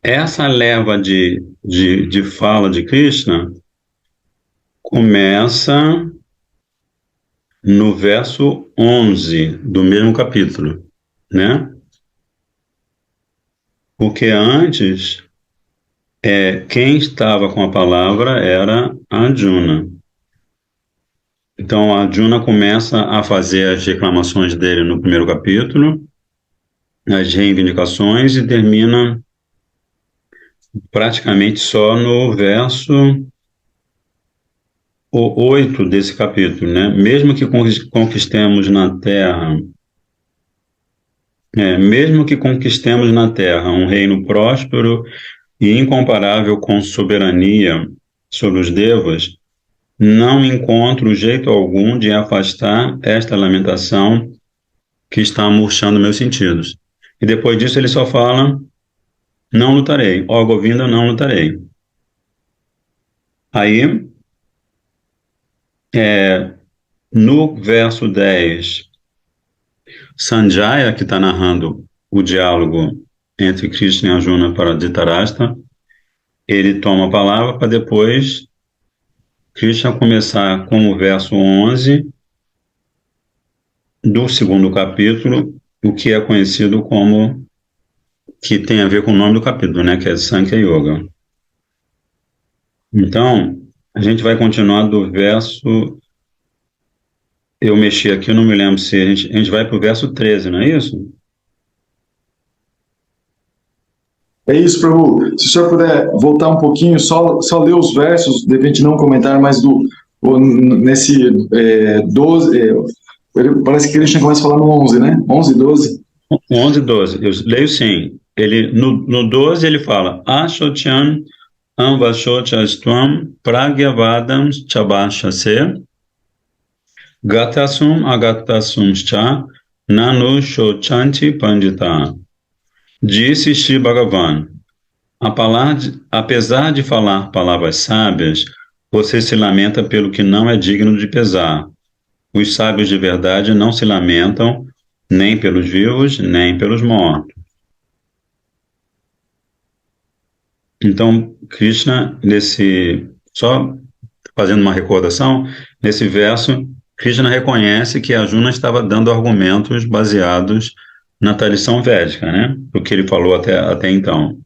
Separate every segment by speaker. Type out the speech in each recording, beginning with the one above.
Speaker 1: Essa leva de fala de Krishna começa no verso 11 do mesmo capítulo, né? Porque antes, quem estava com a palavra era Arjuna. Então, Arjuna começa a fazer as reclamações dele no primeiro capítulo, as reivindicações, e termina praticamente só no verso o 8 desse capítulo, né? Mesmo que conquistemos na terra, mesmo que conquistemos na terra um reino próspero e incomparável com soberania sobre os devas, não encontro jeito algum de afastar esta lamentação que está murchando meus sentidos. E depois disso ele só fala, não lutarei, ó Govinda, não lutarei. Aí, no verso 10, Sanjaya, que está narrando o diálogo entre Krishna e Arjuna para Dhritarashtra, ele toma a palavra para depois Krishna começar com o verso 11 do segundo capítulo, o que é conhecido como, que tem a ver com o nome do capítulo, né, que é Sankhya Yoga. Então, a gente vai continuar do verso, eu mexi aqui, eu não me lembro se a gente vai para o verso 13, não é isso?
Speaker 2: É isso, Prabhu. Se o senhor puder voltar um pouquinho, só ler os versos, de repente não comentar, mas nesse 12, parece que Krishna começa a falar no 11, né? 11, 12.
Speaker 1: 11 e 12, eu leio sim. Ele, no 12 ele fala, Ashochan Amvachochastvam Pragyavadam Chabashase Gatasum Agatasumscha Nanu Shochanti Pandita. Disse Shri Bhagavan, apesar de falar palavras sábias, você se lamenta pelo que não é digno de pesar. Os sábios de verdade não se lamentam nem pelos vivos, nem pelos mortos. Então, Krishna, só fazendo uma recordação, nesse verso, Krishna reconhece que Arjuna estava dando argumentos baseados na tradição védica, né? O que ele falou até então.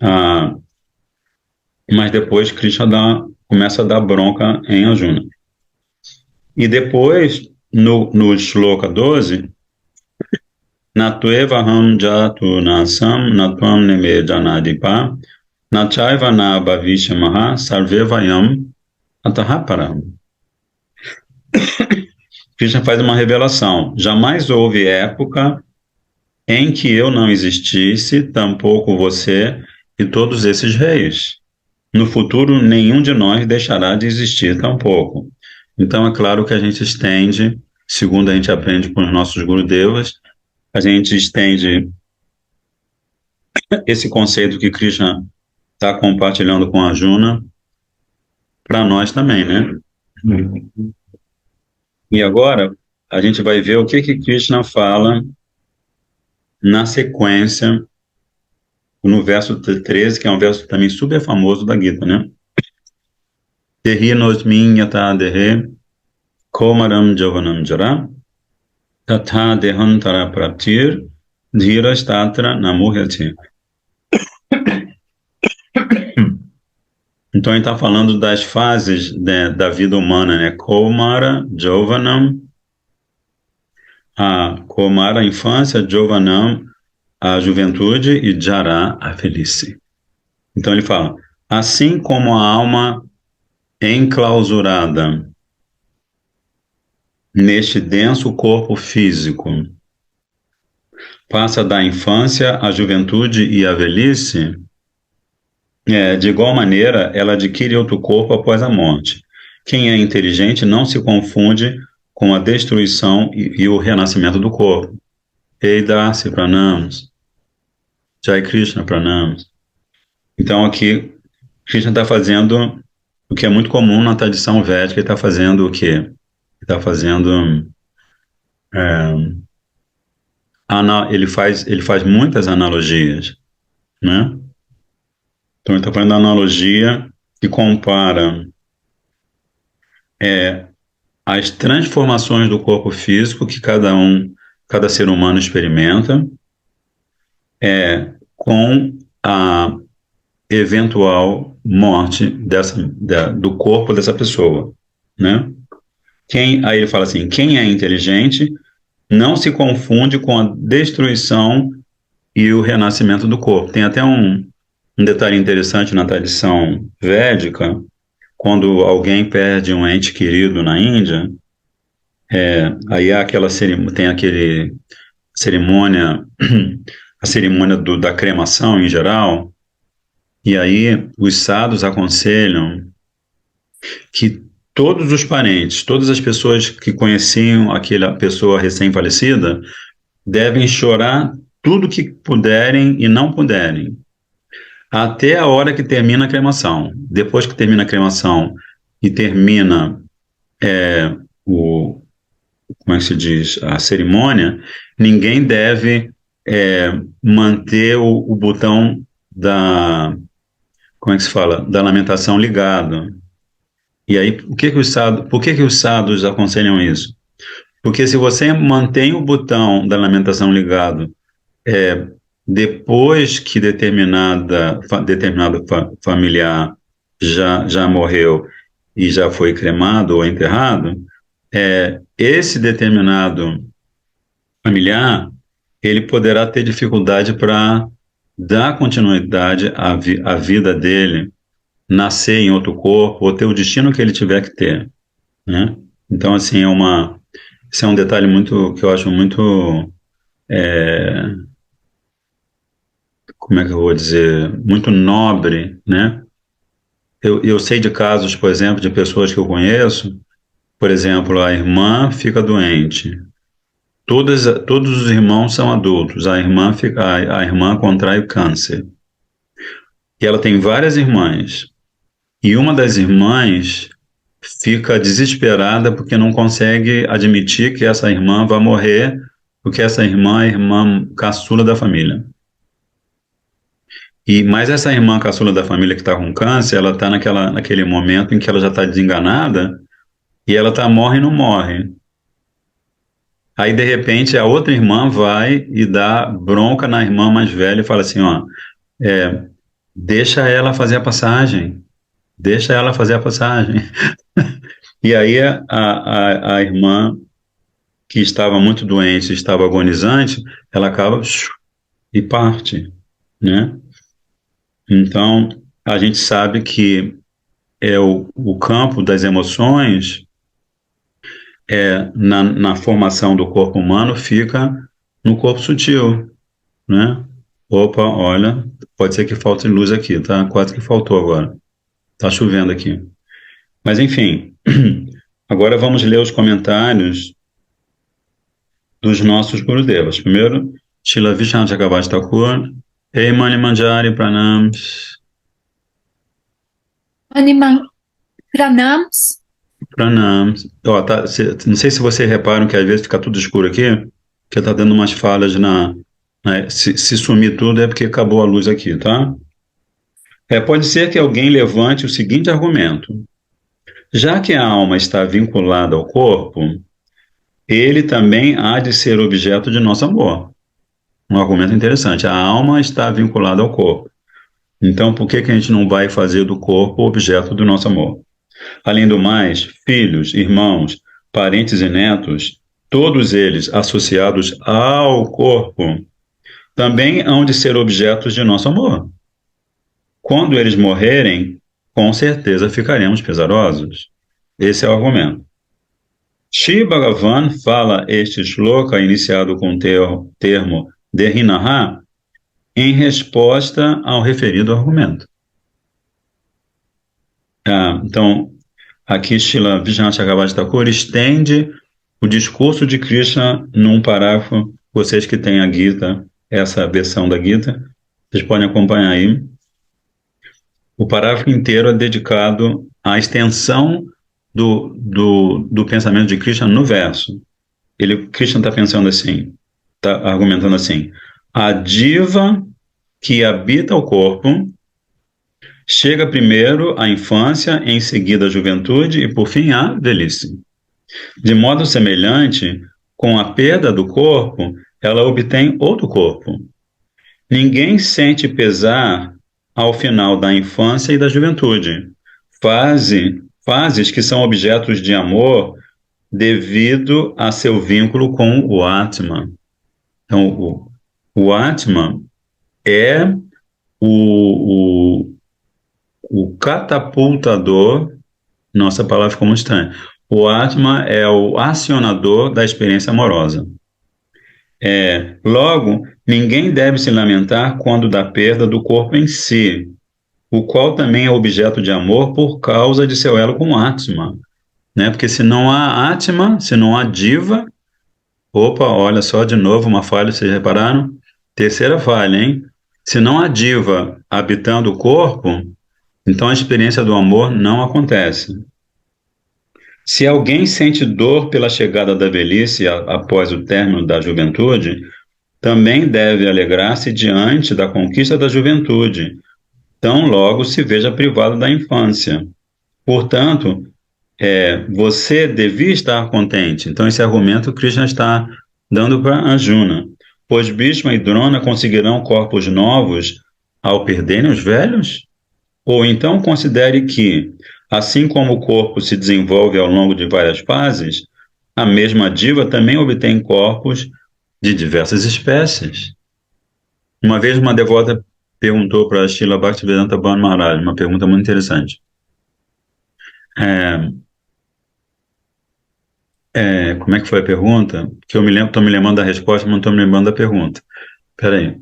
Speaker 1: Ah, mas depois Krishna começa a dar bronca em Arjuna. E depois, no Shloka 12, Natuvaham jatu nasam natvam neme janadipa nachaiva na bhavishamaha sarvevayam atahaparam. Krishna faz uma revelação. Jamais houve época em que eu não existisse, tampouco você e todos esses reis. No futuro, nenhum de nós deixará de existir tampouco. Então, é claro que a gente estende, segundo a gente aprende com os nossos Gurudevas, a gente estende esse conceito que Krishna está compartilhando com Arjuna para nós também, né? E agora, a gente vai ver o que Krishna fala na sequência, no verso 13, que é um verso também super famoso da Gita, né? Tehi nosmin yata dehe komaram jovanam jara tatha dehantara praptir dhirastatra namuhyati. Então ele está falando das fases, né, da vida humana, né? Komara, Jovanam, a Komara, a infância, Jovanam, a juventude, e Jara, a velhice. Então ele fala, assim como a alma enclausurada neste denso corpo físico passa da infância à juventude e à velhice, de igual maneira ela adquire outro corpo após a morte. Quem é inteligente não se confunde com a destruição e o renascimento do corpo. Ei Darcy, pranamos. Jai Krishna, pranamos. Então aqui, Krishna está fazendo o que é muito comum na tradição védica, ele está fazendo o quê? Ele está fazendo... ele faz muitas analogias, né? Então, ele está fazendo a analogia que compara as transformações do corpo físico que cada ser humano experimenta, com a eventual morte do corpo dessa pessoa, né? Aí ele fala assim, quem é inteligente não se confunde com a destruição e o renascimento do corpo. Tem até um detalhe interessante na tradição védica, quando alguém perde um ente querido na Índia, aí há tem aquele cerimônia, a cerimônia da cremação em geral, e aí os sadhus aconselham que todos os parentes, todas as pessoas que conheciam aquela pessoa recém-falecida, devem chorar tudo que puderem e não puderem, até a hora que termina a cremação. Depois que termina a cremação e termina o, como é que se diz, a cerimônia, ninguém deve manter o botão como é que se fala, da lamentação ligado. E aí, por que os sadhus aconselham isso? Porque se você mantém o botão da lamentação ligado depois que determinado familiar já morreu e já foi cremado ou enterrado, esse determinado familiar, ele poderá ter dificuldade para dar continuidade à vida dele, nascer em outro corpo, ou ter o destino que ele tiver que ter, né? Então, assim, esse é um detalhe que eu acho muito, como é que eu vou dizer, muito nobre, né? Eu sei de casos, por exemplo, de pessoas que eu conheço, por exemplo, a irmã fica doente, todos os irmãos são adultos, a irmã contrai o câncer, e ela tem várias irmãs, e uma das irmãs fica desesperada porque não consegue admitir que essa irmã vai morrer, porque essa irmã é a irmã caçula da família. Mas essa irmã caçula da família que está com câncer, ela está naquele momento em que ela já está desenganada e ela morre e não morre. Aí, de repente, a outra irmã vai e dá bronca na irmã mais velha e fala assim, ó, deixa ela fazer a passagem, deixa ela fazer a passagem. E aí a irmã que estava muito doente, estava agonizante, ela acaba e parte, né? Então, a gente sabe que o campo das emoções na formação do corpo humano fica no corpo sutil, né? Opa, olha, pode ser que falte luz aqui, tá? Quase que faltou agora. Tá chovendo aqui. Mas, enfim, agora vamos ler os comentários dos nossos Gurudevas. Primeiro, Shila Vishnu Chakravarti Thakur, Hey Mani Manjari Pranams.
Speaker 3: Pranams.
Speaker 1: Pranams. Ó, não sei se vocês reparam que às vezes fica tudo escuro aqui, que tá dando umas falhas se sumir tudo é porque acabou a luz aqui, tá? Pode ser que alguém levante o seguinte argumento. Já que a alma está vinculada ao corpo, ele também há de ser objeto de nosso amor. Um argumento interessante. A alma está vinculada ao corpo. Então, por que a gente não vai fazer do corpo objeto do nosso amor? Além do mais, filhos, irmãos, parentes e netos, todos eles associados ao corpo, também hão de ser objetos de nosso amor. Quando eles morrerem, com certeza ficaremos pesarosos. Esse é o argumento. Shri Bhagavan fala este shloka iniciado com o termo Derinaha em resposta ao referido argumento. Então, aqui Srila Vishnu Chakravarti Thakur estende o discurso de Krishna num parágrafo. Vocês que têm a Gita, essa versão da Gita, vocês podem acompanhar aí. O parágrafo inteiro é dedicado à extensão do pensamento de Krishna no verso. Krishna está pensando assim, está argumentando assim: a diva que habita o corpo, chega primeiro à infância, em seguida à juventude e, por fim, à velhice. De modo semelhante, com a perda do corpo, ela obtém outro corpo. Ninguém sente pesar ao final da infância e da juventude, fases que são objetos de amor devido a seu vínculo com o Atman. Então, o Atman é o, o catapultador, nossa palavra ficou muito estranha. O Atman é o acionador da experiência amorosa. Logo, ninguém deve se lamentar quando da perda do corpo em si, o qual também é objeto de amor por causa de seu elo com o Atman, né? Porque se não há Atman, se não há diva, opa, olha só de novo uma falha, vocês repararam? Terceira falha, hein? Se não há diva habitando o corpo, então a experiência do amor não acontece. Se alguém sente dor pela chegada da velhice após o término da juventude, também deve alegrar-se diante da conquista da juventude, tão logo se veja privado da infância. Portanto, você devia estar contente. Então, esse argumento Krishna está dando para Arjuna. Pois Bhishma e Drona conseguirão corpos novos ao perderem os velhos? Ou então considere que, assim como o corpo se desenvolve ao longo de várias fases, a mesma diva também obtém corpos de diversas espécies. Uma vez uma devota perguntou para Srila Bhaktivedanta Bhanu Maharaj, uma pergunta muito interessante. Como é que foi a pergunta? Que eu estou me lembrando da resposta, mas não estou me lembrando da pergunta. Espera aí.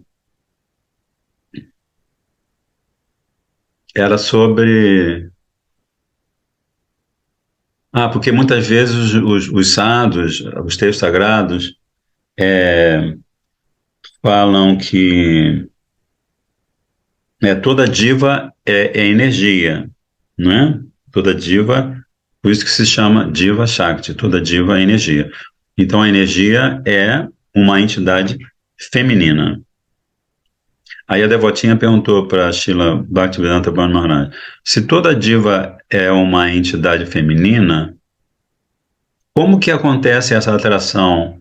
Speaker 1: Era sobre... porque muitas vezes os sadhus, os textos sagrados, falam que toda diva é energia, não é? Toda diva, por isso que se chama Diva Shakti, toda diva é energia. Então a energia é uma entidade feminina. Aí a devotinha perguntou para Srila Bhaktivedanta Bhanu Maharaj, se toda diva é uma entidade feminina, como que acontece essa atração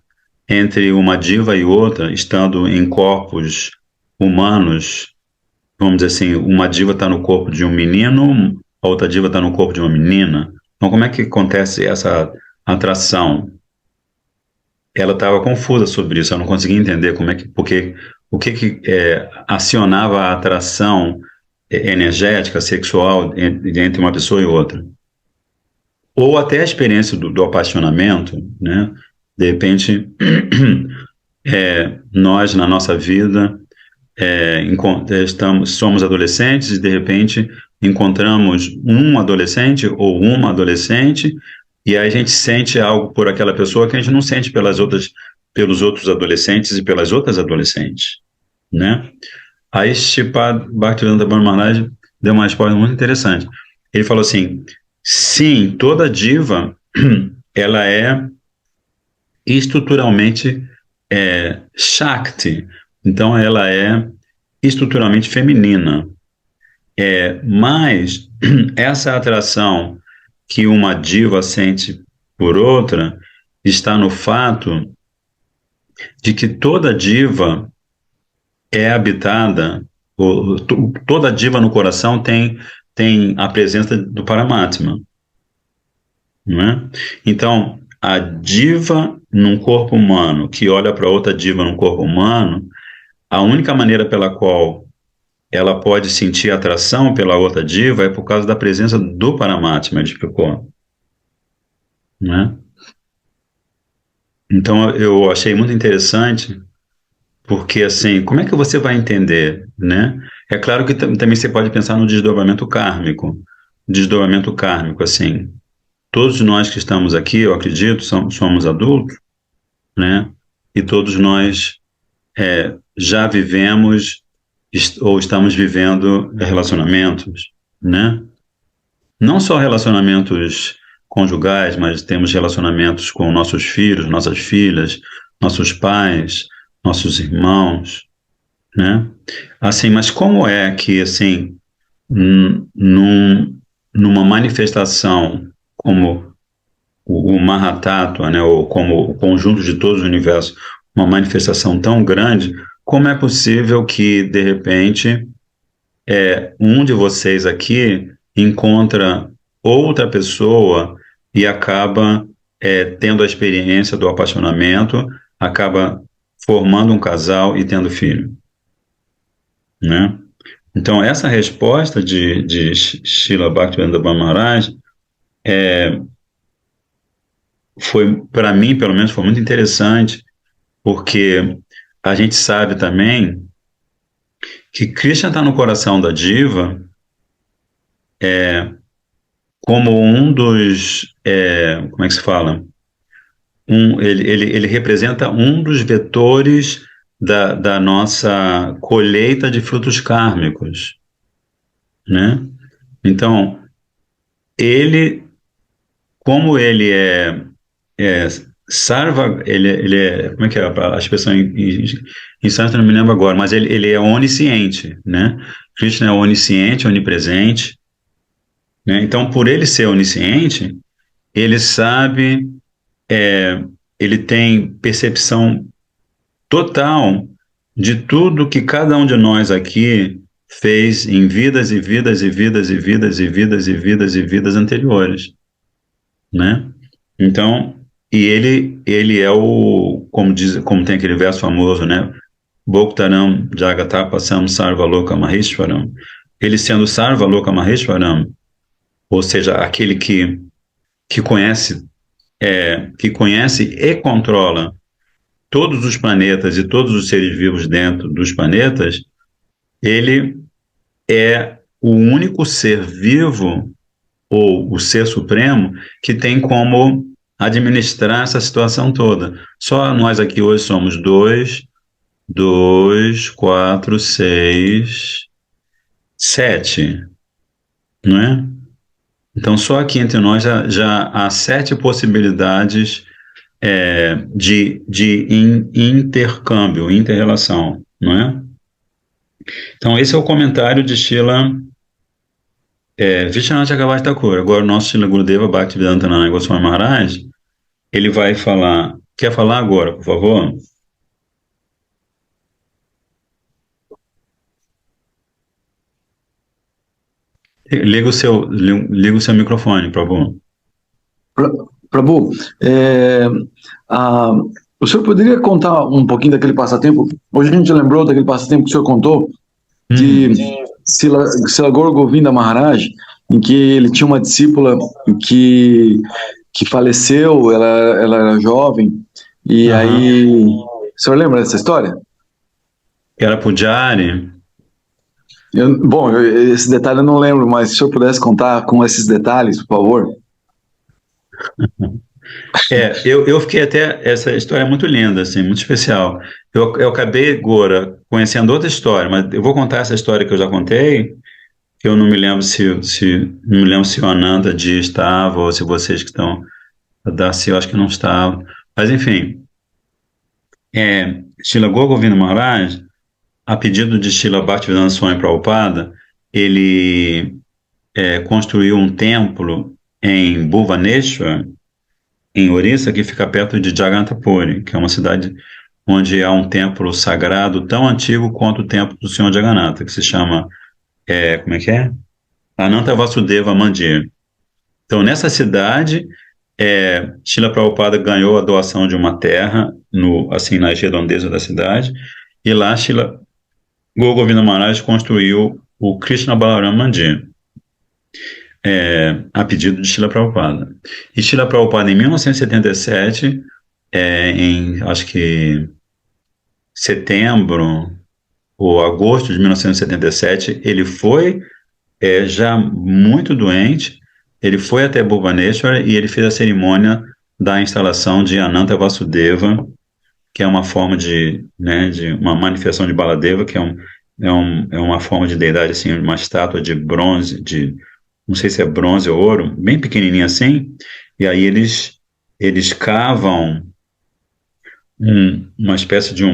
Speaker 1: entre uma diva e outra, estando em corpos humanos? Vamos dizer assim, uma diva está no corpo de um menino, a outra diva está no corpo de uma menina. Então, como é que acontece essa atração? Ela estava confusa sobre isso, eu não conseguia entender porque o que acionava a atração energética, sexual entre uma pessoa e outra. Ou até a experiência do apaixonamento, né? De repente, nós, na nossa vida, somos adolescentes e, de repente, encontramos um adolescente ou uma adolescente e aí a gente sente algo por aquela pessoa que a gente não sente pelos outros adolescentes e pelas outras adolescentes, né? Aí Sripad Bhaktivedanta Bhanu Maharaj deu uma resposta muito interessante. Ele falou assim, sim, toda diva, ela é estruturalmente Shakti, então ela é estruturalmente feminina. Mas essa atração que uma diva sente por outra está no fato de que toda diva é habitada, toda diva no coração tem a presença do Paramatma, não é? Então, a diva num corpo humano que olha para outra diva num corpo humano, a única maneira pela qual ela pode sentir atração pela outra diva é por causa da presença do Paramatma, ele explicou, né? Então eu achei muito interessante, porque assim, como é que você vai entender, né? É claro que também você pode pensar no desdobramento kármico. Desdobramento kármico, assim, todos nós que estamos aqui, eu acredito, somos adultos, né? E todos nós já vivemos ou estamos vivendo relacionamentos, né? Não só relacionamentos conjugais, mas temos relacionamentos com nossos filhos, nossas filhas, nossos pais, nossos irmãos, né? Assim, mas como é que, assim, numa manifestação como o Mahatattva, né, ou como o conjunto de todos os universos, uma manifestação tão grande, como é possível que, de repente, um de vocês aqui encontra outra pessoa e acaba tendo a experiência do apaixonamento, acaba formando um casal e tendo filho, né? Então, essa resposta de Srila Bhaktivinoda Maharaj foi, para mim, pelo menos, foi muito interessante, porque a gente sabe também que Krishna está no coração da diva como um dos, como é que se fala? Ele representa um dos vetores da nossa colheita de frutos kármicos, né? Então, ele, como ele é sarva, ele é, como é que é a expressão em sânscrito, não me lembro agora, mas ele é onisciente, né? Krishna é onisciente, onipresente, né? Então, por ele ser onisciente, ele sabe, ele tem percepção total de tudo que cada um de nós aqui fez em vidas e vidas e vidas e vidas e vidas e vidas e vidas anteriores, né? Então, e ele é o, como diz, como tem aquele verso famoso, né? Bhoktaram Jagatapasam Sarvaloka Maheshwaram. Ele sendo Sarvaloka Maheshwaram, ou seja, aquele que conhece e controla todos os planetas e todos os seres vivos dentro dos planetas, ele é o único ser vivo ou o ser supremo que tem como administrar essa situação toda. Só nós aqui hoje somos dois, quatro, seis, sete, não é? Então, só aqui entre nós já há sete possibilidades de intercâmbio, interrelação, não é? Então, esse é o comentário de Srila Vishwanath Chakravarti Thakur. Agora, o nosso Srila Gurudeva Bhaktivedanta Goswami Maharaj, ele vai falar. Quer falar agora, por favor? Liga o seu microfone, por favor.
Speaker 2: Prabhu, é, a, o senhor poderia contar um pouquinho daquele passatempo? Hoje a gente lembrou daquele passatempo que o senhor contou de Srila Gaura Govinda Maharaj, em que ele tinha uma discípula que faleceu, ela era jovem, e aí... O senhor lembra dessa história?
Speaker 1: Era Pujari.
Speaker 2: Esse detalhe eu não lembro, mas se o senhor pudesse contar com esses detalhes, por favor.
Speaker 1: Eu fiquei até. Essa história é muito linda, assim, muito especial. Eu acabei agora conhecendo outra história, mas eu vou contar essa história que eu já contei, que eu não me lembro não me lembro se o Ananda Dias estava, ou se vocês que estão. A Darcy, eu acho que não estava. Mas, enfim, Srila Govinda Maharaj, a pedido de Srila Bhaktivedanta Swami Prabhupada, ele construiu um templo em Bhubaneswar, em Orissa, que fica perto de Jagannath Puri, que é uma cidade onde há um templo sagrado tão antigo quanto o templo do Senhor Jagannatha, que se chama, como é que é? Ananta Vasudeva Mandir. Então, nessa cidade, Srila Prabhupada ganhou a doação de uma terra, assim, nas redondezas da cidade, e lá Srila Govinda Maharaj construiu o Krishna Balaram Mandir, a pedido de Srila Prabhupada. E Srila Prabhupada, em 1977, acho que setembro ou agosto de 1977, ele foi já muito doente, ele foi até Bhubaneswar e ele fez a cerimônia da instalação de Ananta Vasudeva, que é uma forma de uma manifestação de Baladeva, que é uma forma de deidade, assim, uma estátua de bronze, não sei se é bronze ou ouro, bem pequenininha assim, e aí eles cavam uma espécie de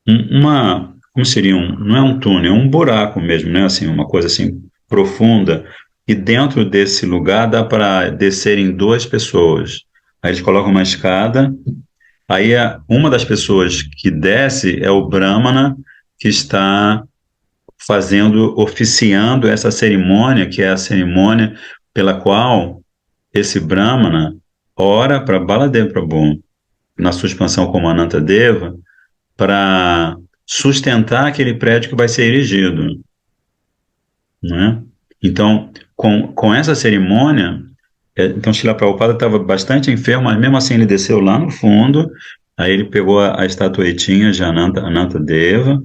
Speaker 1: uma como seria não é um túnel, é um buraco mesmo, né? Assim, uma coisa assim profunda. E dentro desse lugar dá para descerem duas pessoas. Aí eles colocam uma escada. Aí uma das pessoas que desce é o Brahmana que está oficiando essa cerimônia, que é a cerimônia pela qual esse Brahmana ora para Baladev Prabhu, na sua expansão como Anantadeva, para sustentar aquele prédio que vai ser erigido, né? Então, com essa cerimônia, então Srila Prabhupada estava bastante enfermo, mas mesmo assim ele desceu lá no fundo, aí ele pegou a estatuetinha de Anantadeva,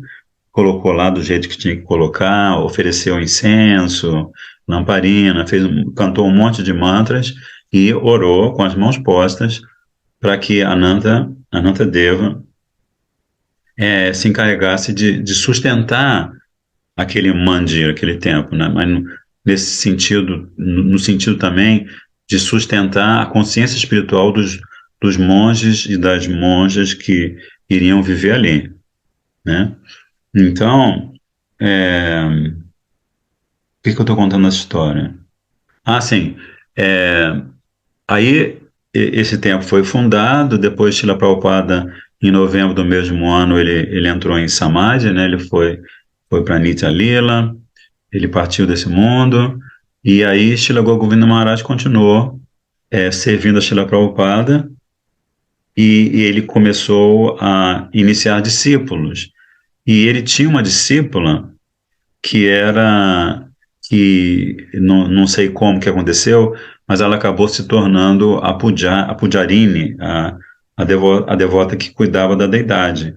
Speaker 1: colocou lá do jeito que tinha que colocar, ofereceu incenso, lamparina, cantou um monte de mantras e orou com as mãos postas para que Anantadeva se encarregasse de sustentar aquele mandir, aquele templo, né? Mas nesse sentido, no sentido também de sustentar a consciência espiritual dos monges e das monjas que iriam viver ali, né? Então, por que eu estou contando essa história? Ah, sim. É, aí esse templo foi fundado, depois Srila Prabhupada, em novembro do mesmo ano, ele entrou em Samadhi, né? Ele foi para Nitya Lila, ele partiu desse mundo, e aí Srila Govinda Maharaj continuou servindo a Srila Prabhupada, e ele começou a iniciar discípulos. E ele tinha uma discípula que era, que não sei como que aconteceu, mas ela acabou se tornando a Pujarini, a devota que cuidava da deidade,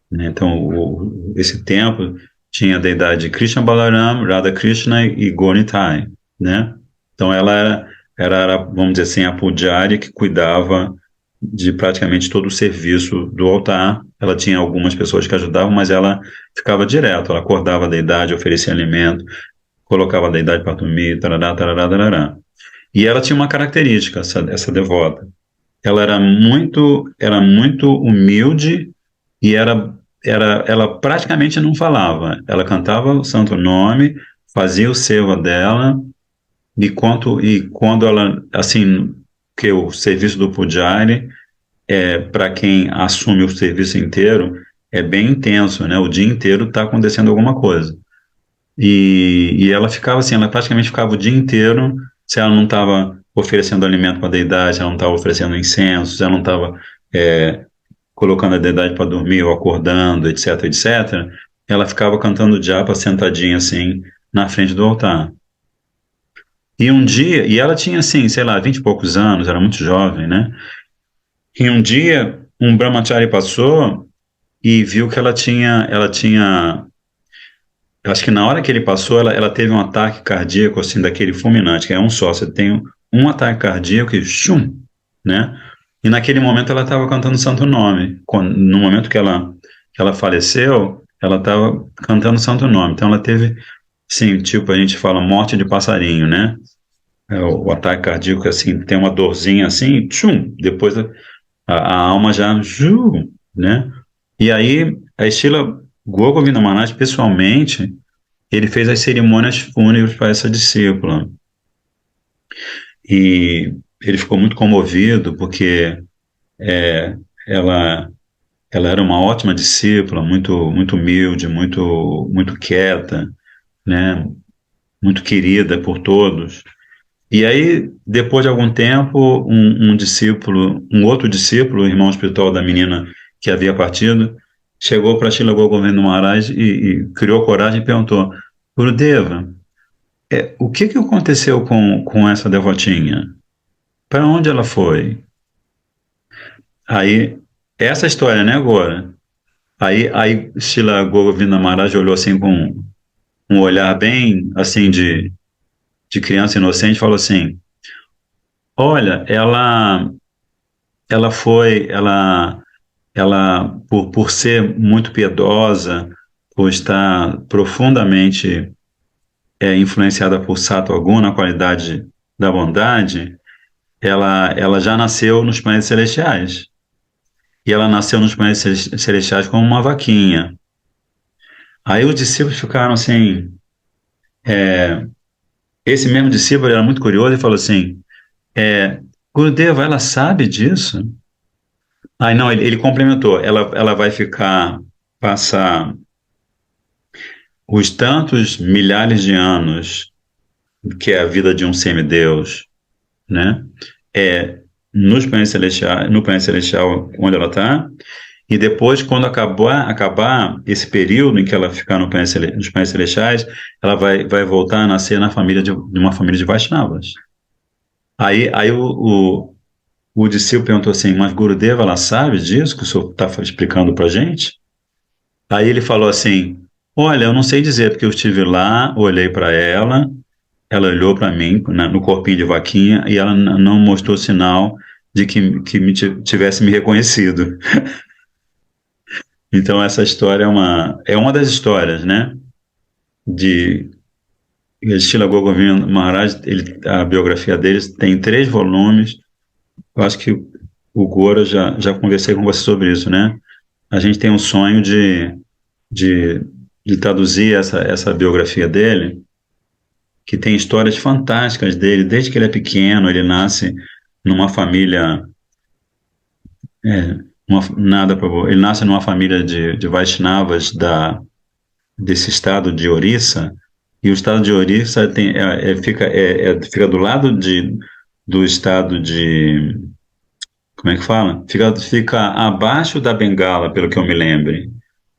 Speaker 1: né? Então, esse templo tinha a deidade Krishna Balaram, Radha Krishna e Gonitai, né? Então, ela era, vamos dizer assim, a Pujari que cuidava de praticamente todo o serviço do altar. Ela tinha algumas pessoas que ajudavam, mas ela ficava direto, ela acordava a deidade, oferecia alimento, colocava a deidade para dormir, tarará, tarará, tarará. E ela tinha uma característica, essa devota. Ela era muito humilde e ela praticamente não falava. Ela cantava o santo nome, fazia o seva dela, e quando ela, assim, que o serviço do Pujari, para quem assume o serviço inteiro, é bem intenso, né? O dia inteiro está acontecendo alguma coisa. E ela ficava assim, ela praticamente ficava o dia inteiro, se ela não estava oferecendo alimento para a deidade, se ela não estava oferecendo incenso, se ela não estava colocando a deidade para dormir ou acordando, etc, etc, ela ficava cantando japa sentadinha assim, na frente do altar. E um dia, e ela tinha assim, sei lá, 20 e poucos anos, era muito jovem, né? E um dia, um brahmachari passou e viu que ela tinha, acho que na hora que ele passou, ela teve um ataque cardíaco, assim, daquele fulminante, que é um só, você tem um ataque cardíaco e chum, né? E naquele momento ela estava cantando o Santo Nome. No momento que ela faleceu, ela estava cantando o Santo Nome. Então ela teve, sim, tipo, a gente fala morte de passarinho, né? O ataque cardíaco, assim, tem uma dorzinha assim, tchum, depois a alma já, né? E aí, a Srila Govinda Maharaj, pessoalmente, ele fez as cerimônias fúnebres para essa discípula. E ele ficou muito comovido, porque ela, ela era uma ótima discípula, muito, muito humilde, muito, muito quieta, né? Muito querida por todos. E aí, depois de algum tempo, um outro discípulo, o irmão espiritual da menina que havia partido, chegou para Srila Govinda Maharaj e criou coragem e perguntou: Gurudeva, o que aconteceu com essa devotinha? Para onde ela foi? Aí, essa história, né, agora? Aí Srila Govinda Maharaj olhou assim com um olhar bem, assim, de criança inocente e falou assim: olha, ela foi, por ser muito piedosa, por estar profundamente influenciada por Sattva Guna, a qualidade da bondade, ela já nasceu nos planetas celestiais. E ela nasceu nos planetas celestiais como uma vaquinha. Aí os discípulos ficaram assim, esse mesmo discípulo era muito curioso e falou assim, é, Gurudeva, ela sabe disso? Aí não, ele complementou, ela vai ficar, passar os tantos milhares de anos que é a vida de um semideus, né? É nos planetas celestiais, no planeta celestial onde ela está, e depois, quando acabar esse período em que ela ficar no nos planetas celestiais, ela vai voltar a nascer na família de uma família de Vaishnavas. Aí o discípulo perguntou assim, mas Gurudeva, ela sabe disso que o senhor está explicando para gente? Aí ele falou assim, olha, eu não sei dizer, porque eu estive lá, olhei para ela olhou para mim no corpinho de vaquinha e ela não mostrou sinal de que tivesse me reconhecido. Então essa história é uma das histórias, né? De Srila Govinda Maharaj, a biografia deles tem 3 volumes. Eu acho que o Gora já conversei com você sobre isso, né? A gente tem um sonho de, de traduzir essa biografia dele, que tem histórias fantásticas dele, desde que ele é pequeno, ele nasce numa família, nada, Prabhu, ele nasce numa família de Vaishnavas desse estado de Orissa, e o estado de Orissa fica do lado do estado de, como é que fala? Fica abaixo da Bengala, pelo que eu me lembre,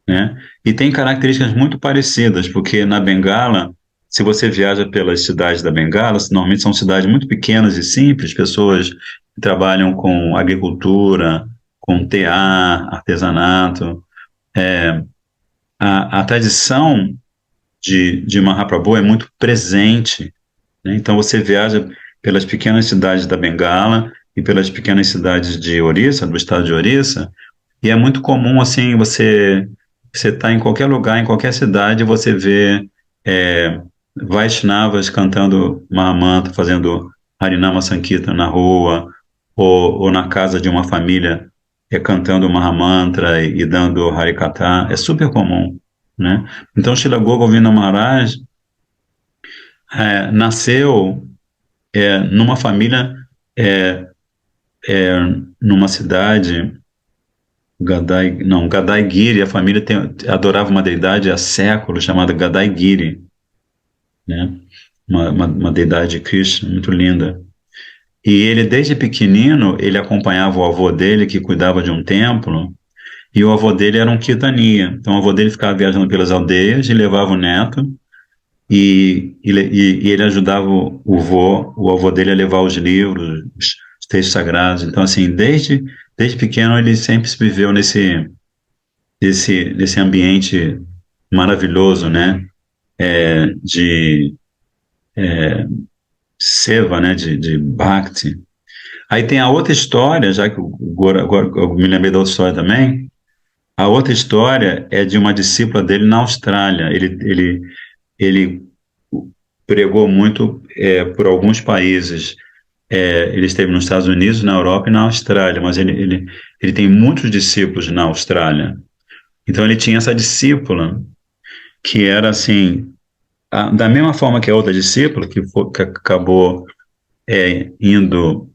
Speaker 1: né? E tem características muito parecidas, porque na Bengala, se você viaja pelas cidades da Bengala, normalmente são cidades muito pequenas e simples, pessoas que trabalham com agricultura, com tear, artesanato. A tradição de Mahaprabhu é muito presente, né? Então você viaja pelas pequenas cidades da Bengala e pelas pequenas cidades de Orissa, do estado de Orissa, e é muito comum, assim, você tá em qualquer lugar, em qualquer cidade, você vê Vaishnavas cantando Mahamantra, fazendo Harinama Sankirtan na rua, ou na casa de uma família cantando Mahamantra e dando Harikatha. É super comum, né? Então, Srila Govinda Maharaj nasceu numa família, é, é, numa cidade Gadaigiri, a família adorava uma deidade há séculos chamada Gadaigiri, né? Uma deidade de Krishna muito linda. E ele, desde pequenino, ele acompanhava o avô dele, que cuidava de um templo, e o avô dele era um kirtania. Então, o avô dele ficava viajando pelas aldeias e levava o neto, e ele ajudava o avô dele a levar os livros, os textos sagrados. Então, assim, desde pequeno, ele sempre se viveu desse ambiente maravilhoso, né? De seva, né? De bhakti. Aí tem a outra história, já que agora eu me lembrei da outra história também. A outra história é de uma discípula dele na Austrália. Ele pregou muito por alguns países. Ele esteve nos Estados Unidos, na Europa e na Austrália, mas ele tem muitos discípulos na Austrália. Então ele tinha essa discípula que era assim, da mesma forma que a outra discípula, que acabou indo,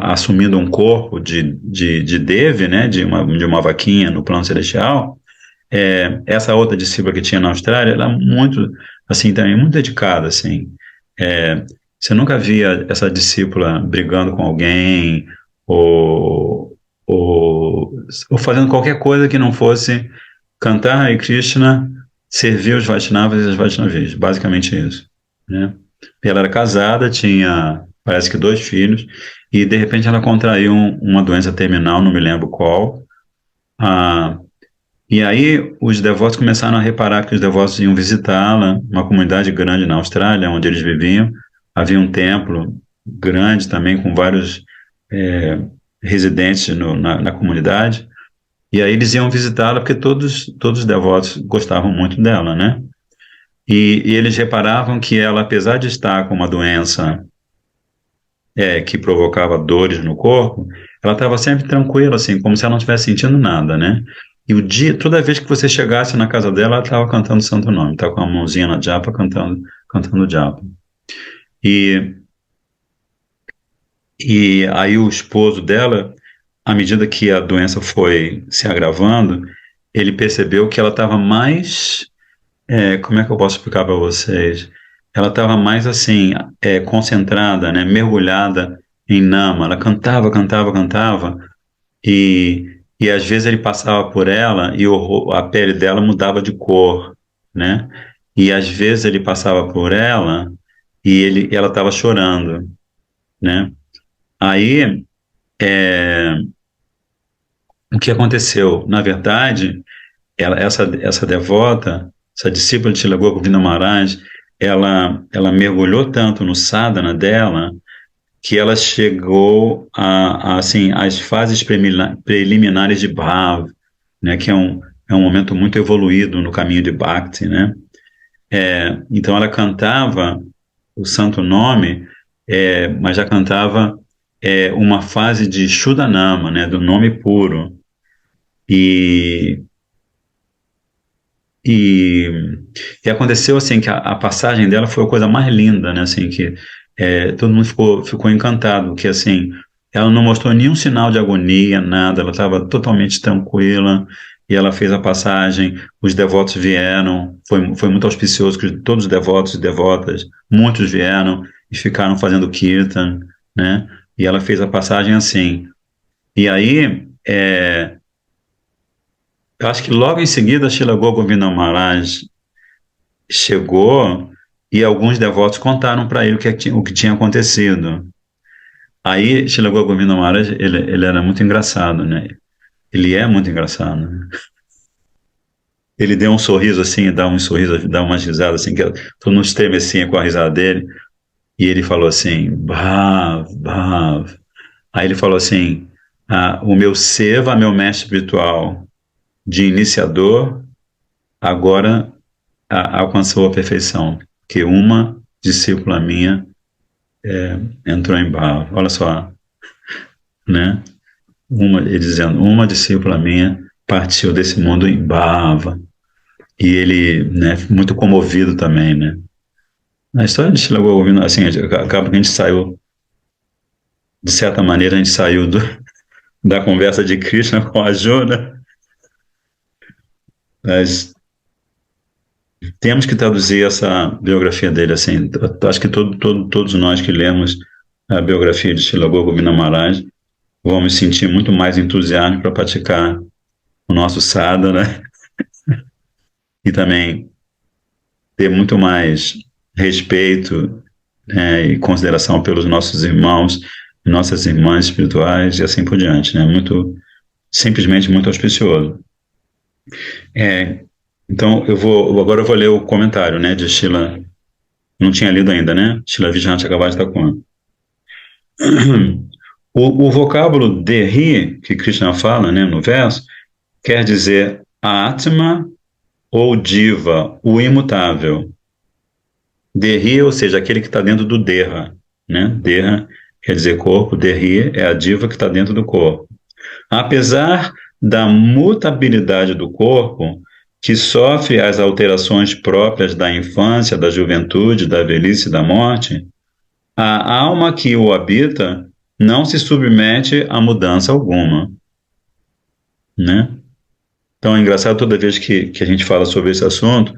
Speaker 1: assumindo um corpo de Devi, né, de uma vaquinha no plano celestial. Essa outra discípula que tinha na Austrália, ela é muito, assim, também muito dedicada, assim. Você nunca via essa discípula brigando com alguém ou, ou, ou fazendo qualquer coisa que não fosse cantar Hare Krishna, servir os Vaishnavas e as Vaishnavis, basicamente isso, né? E ela era casada, tinha, parece que 2 filhos, e de repente ela contraiu uma doença terminal, não me lembro qual. Ah, e aí os devotos começaram a reparar que os devotos iam visitá-la, uma comunidade grande na Austrália, onde eles viviam. Havia um templo grande também, com vários residentes na comunidade. E aí eles iam visitá-la porque todos os devotos gostavam muito dela, né? E eles reparavam que ela, apesar de estar com uma doença que provocava dores no corpo, ela estava sempre tranquila, assim, como se ela não estivesse sentindo nada, né? E toda vez que você chegasse na casa dela, ela estava cantando o santo nome, estava com a mãozinha na japa cantando o japa. E, e aí o esposo dela, à medida que a doença foi se agravando, ele percebeu que ela estava mais, como é que eu posso explicar para vocês? Ela estava mais assim, concentrada, né, mergulhada em Nama. Ela cantava, cantava, cantava, e às vezes ele passava por ela e a pele dela mudava de cor, né? E às vezes ele passava por ela e ela estava chorando, né? Aí, o que aconteceu? Na verdade, essa devota, essa discípula de Shila Govindamana Maharaj, ela mergulhou tanto no sadhana dela que ela chegou assim, às fases preliminares de Bhava, né, que é um momento muito evoluído no caminho de Bhakti, né? Então ela cantava o santo nome, mas já cantava uma fase de Shuddhanama, né, do nome puro. E, e, e aconteceu assim que a passagem dela foi a coisa mais linda, né? Assim que todo mundo ficou encantado, que assim ela não mostrou nenhum sinal de agonia, nada. Ela estava totalmente tranquila e ela fez a passagem. Os devotos vieram, foi muito auspicioso que todos os devotos e devotas, muitos vieram e ficaram fazendo kirtan, né? E ela fez a passagem assim. E aí eu acho que logo em seguida, Shila Govinda Maharaj chegou e alguns devotos contaram para ele o que tinha acontecido. Aí, Shila Govinda Maharaj, ele era muito engraçado, né? Ele é muito engraçado, né? Ele deu um sorriso assim, dá um sorriso, dá umas risadas assim, que todo mundo estremecia com a risada dele. E ele falou assim, Bhav, Bhav. Aí ele falou assim, o meu Seva, meu mestre espiritual de iniciador, agora alcançou a perfeição, que uma discípula minha entrou em Bhava. Olha só, né? Ele dizendo, uma discípula minha partiu desse mundo em Bhava. E ele, né, muito comovido também, né? Na história de Shila Govinda, assim, acaba que a gente saiu, de certa maneira, a gente saiu da conversa de Krishna com a Arjuna, mas temos que traduzir essa biografia dele, assim, acho que todos nós que lemos a biografia de Shila Govinda Maharaj vamos sentir muito mais entusiasmo para praticar o nosso sadhana, né? E também ter muito mais respeito, e consideração pelos nossos irmãos e nossas irmãs espirituais e assim por diante, né? Simplesmente muito auspicioso. Então, agora eu vou ler o comentário, né, de Shila, não tinha lido ainda, né? Shila Vijnana Chakravarti Thakur. O vocábulo Dehi, que Krishna fala, né, no verso, quer dizer Atma ou Diva, o imutável. Dehi, ou seja, aquele que está dentro do Deha, né? Deha quer dizer corpo, Dehi é a diva que está dentro do corpo. Apesar da mutabilidade do corpo, que sofre as alterações próprias da infância, da juventude, da velhice e da morte, a alma que o habita não se submete a mudança alguma, né? Então é engraçado toda vez que a gente fala sobre esse assunto,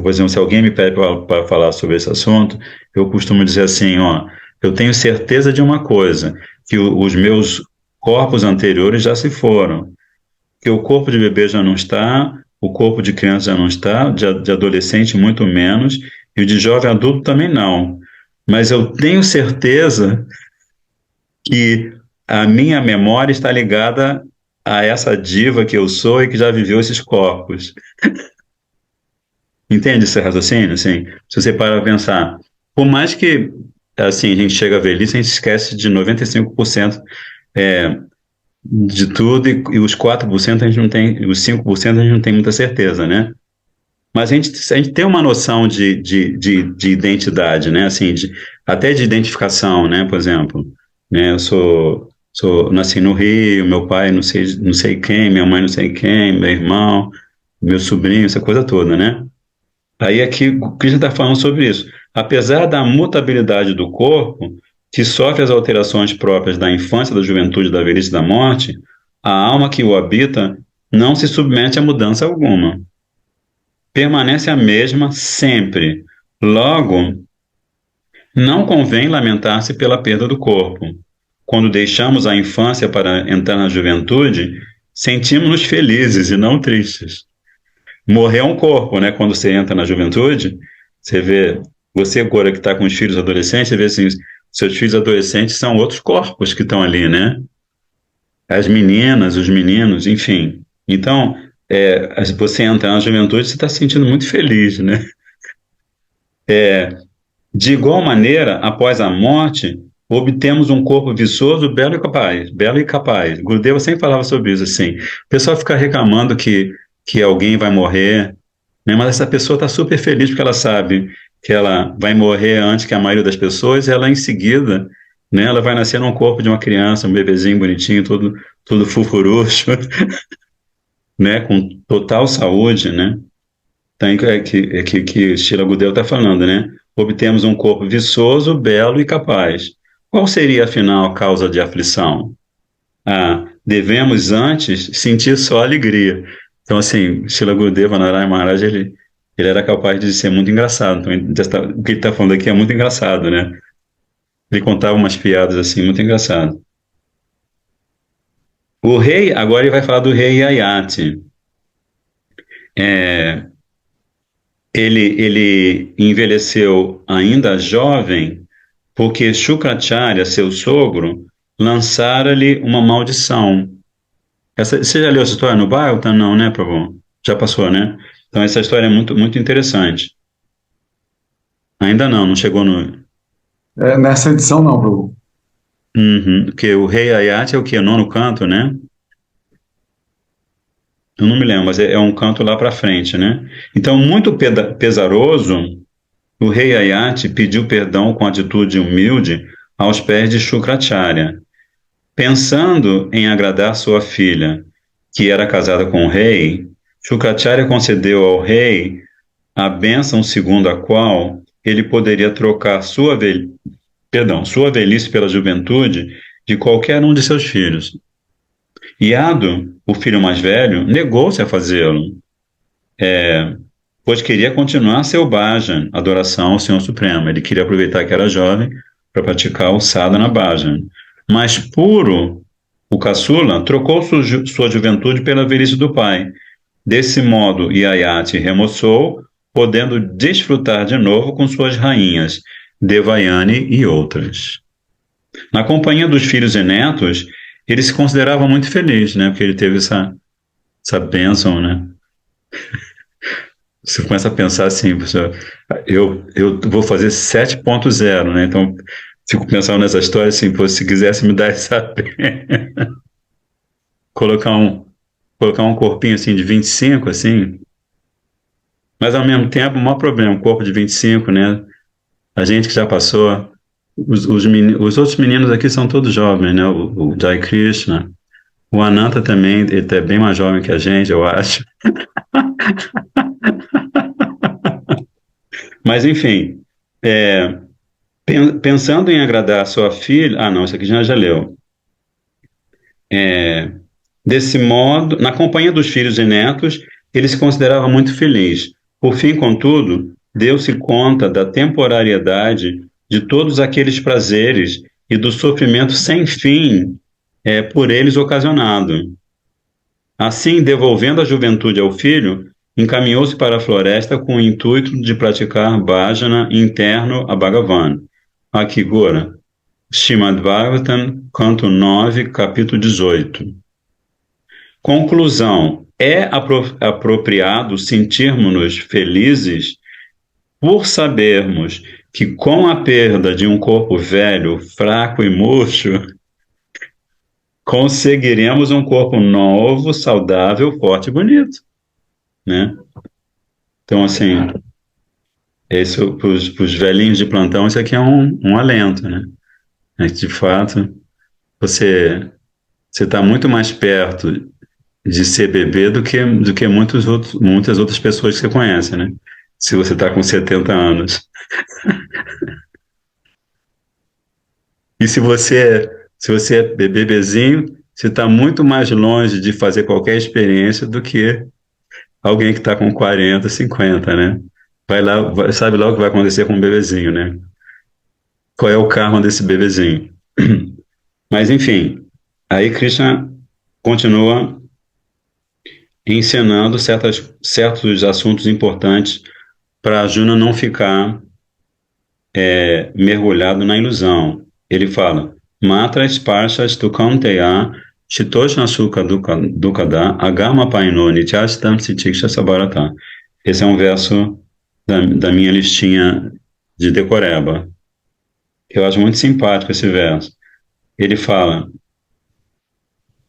Speaker 1: por exemplo, se alguém me pede para falar sobre esse assunto, eu costumo dizer assim, ó, eu tenho certeza de uma coisa, que os meus corpos anteriores já se foram, que o corpo de bebê já não está, o corpo de criança já não está, de adolescente muito menos, e o de jovem adulto também não. Mas eu tenho certeza que a minha memória está ligada a essa diva que eu sou e que já viveu esses corpos. Entende esse raciocínio? Assim, se você para pensar, por mais que assim, a gente chega à velhice, a gente esquece de 95% de tudo e os 4% a gente não tem, os 5% a gente não tem muita certeza, né? Mas a gente tem uma noção de identidade, né? Assim, até de identificação, né? Por exemplo, né? Eu nasci no Rio, meu pai não sei quem, minha mãe não sei quem, meu irmão, meu sobrinho, essa coisa toda, né? Aí aqui o Krishna está falando sobre isso. Apesar da mutabilidade do corpo, que sofre as alterações próprias da infância, da juventude, da velhice e da morte, a alma que o habita não se submete a mudança alguma. Permanece a mesma sempre. Logo, não convém lamentar-se pela perda do corpo. Quando deixamos a infância para entrar na juventude, sentimos-nos felizes e não tristes. Morrer é um corpo, né? Quando você entra na juventude, você vê, você agora que está com os filhos adolescentes, você vê assim, seus filhos adolescentes são outros corpos que estão ali, né? As meninas, os meninos, enfim. Então, você entra na juventude, você está se sentindo muito feliz, né? De igual maneira, após a morte, obtemos um corpo viçoso, belo e capaz. Belo e capaz. Gurudeva sempre falava sobre isso, assim. O pessoal fica reclamando que alguém vai morrer, né? Mas essa pessoa está super feliz porque ela sabe que ela vai morrer antes que a maioria das pessoas, e ela em seguida, né, ela vai nascer num corpo de uma criança, um bebezinho bonitinho, todo fufurucho, né, com total saúde, né? Então, que Sheila Gudel está falando, né? Obtemos um corpo viçoso, belo e capaz. Qual seria, afinal, a causa de aflição? Devemos antes sentir só alegria. Então, assim, Sheila Gurudeva Narayana Maharaj, ele era capaz de ser muito engraçado. Então, o que ele está falando aqui é muito engraçado, né? Ele contava umas piadas, assim, muito engraçado. O rei, agora ele vai falar do rei Yayati. É, ele envelheceu ainda jovem porque Shukracharya, seu sogro, lançara-lhe uma maldição. Você já leu essa história no Bhagavatam? Não, né, Prabhu? Já passou, né? Então essa história é muito, muito interessante. Ainda não, não chegou no...
Speaker 2: Nessa edição não, Prabhu.
Speaker 1: Uhum, porque o rei Ayati é o quê? Nono canto, né? Eu não me lembro, mas é um canto lá para frente, né? Então, muito pesaroso, o rei Ayati pediu perdão com atitude humilde aos pés de Shukracharya. Pensando em agradar sua filha, que era casada com o rei, Shukracharya concedeu ao rei a bênção segundo a qual ele poderia trocar sua velhice pela juventude de qualquer um de seus filhos. Yadu, o filho mais velho, negou-se a fazê-lo, pois queria continuar seu bhajan, adoração ao Senhor Supremo. Ele queria aproveitar que era jovem para praticar o sadhana bhajan. Mas Puro, o caçula, trocou sua juventude pela velhice do pai. Desse modo, Yayati remoçou, podendo desfrutar de novo com suas rainhas, Devayani e outras. Na companhia dos filhos e netos, ele se considerava muito feliz, né? Porque ele teve essa bênção, né? Você começa a pensar assim, pessoal, eu vou fazer 7.0, né? Então, fico pensando nessa história assim, pô, se quisesse me dar essa colocar um corpinho assim de 25, assim, mas ao mesmo tempo, o maior problema, um corpo de 25, né? A gente que já passou, os outros meninos aqui são todos jovens, né? O Jai Krishna, o Ananta também, ele é bem mais jovem que a gente, eu acho. Mas enfim, é, pensando em agradar a sua filha, não, isso aqui já leu. É, Desse modo, na companhia dos filhos e netos, ele se considerava muito feliz. Por fim, contudo, deu-se conta da temporariedade de todos aqueles prazeres e do sofrimento sem fim por eles ocasionado. Assim, devolvendo a juventude ao filho, encaminhou-se para a floresta com o intuito de praticar bhajana interno a Bhagavan. Aqui, Gora, Srimad Bhagavatam, canto 9, capítulo 18. Conclusão: apropriado sentirmos-nos felizes por sabermos que, com a perda de um corpo velho, fraco e murcho, conseguiremos um corpo novo, saudável, forte e bonito, né? Então, assim, para os velhinhos de plantão, isso aqui é um alento, né? De fato. você você está muito mais perto de ser bebê do que muitas outras pessoas que você conhece, né? Se você está com 70 anos. E se você é bebezinho, você está muito mais longe de fazer qualquer experiência do que alguém que está com 40, 50, né? Vai lá, sabe lá o que vai acontecer com um bebezinho, né? Qual é o karma desse bebezinho? Mas, enfim, aí Krishna continua ensinando certos assuntos importantes para Arjuna não ficar mergulhado na ilusão. Ele fala: Matra sparshas tu kaunteya shitoshna sukha dukada agama paino nityastam sitiksha sabarata. Esse é um verso da minha listinha de decoreba. Eu acho muito simpático esse verso. Ele fala: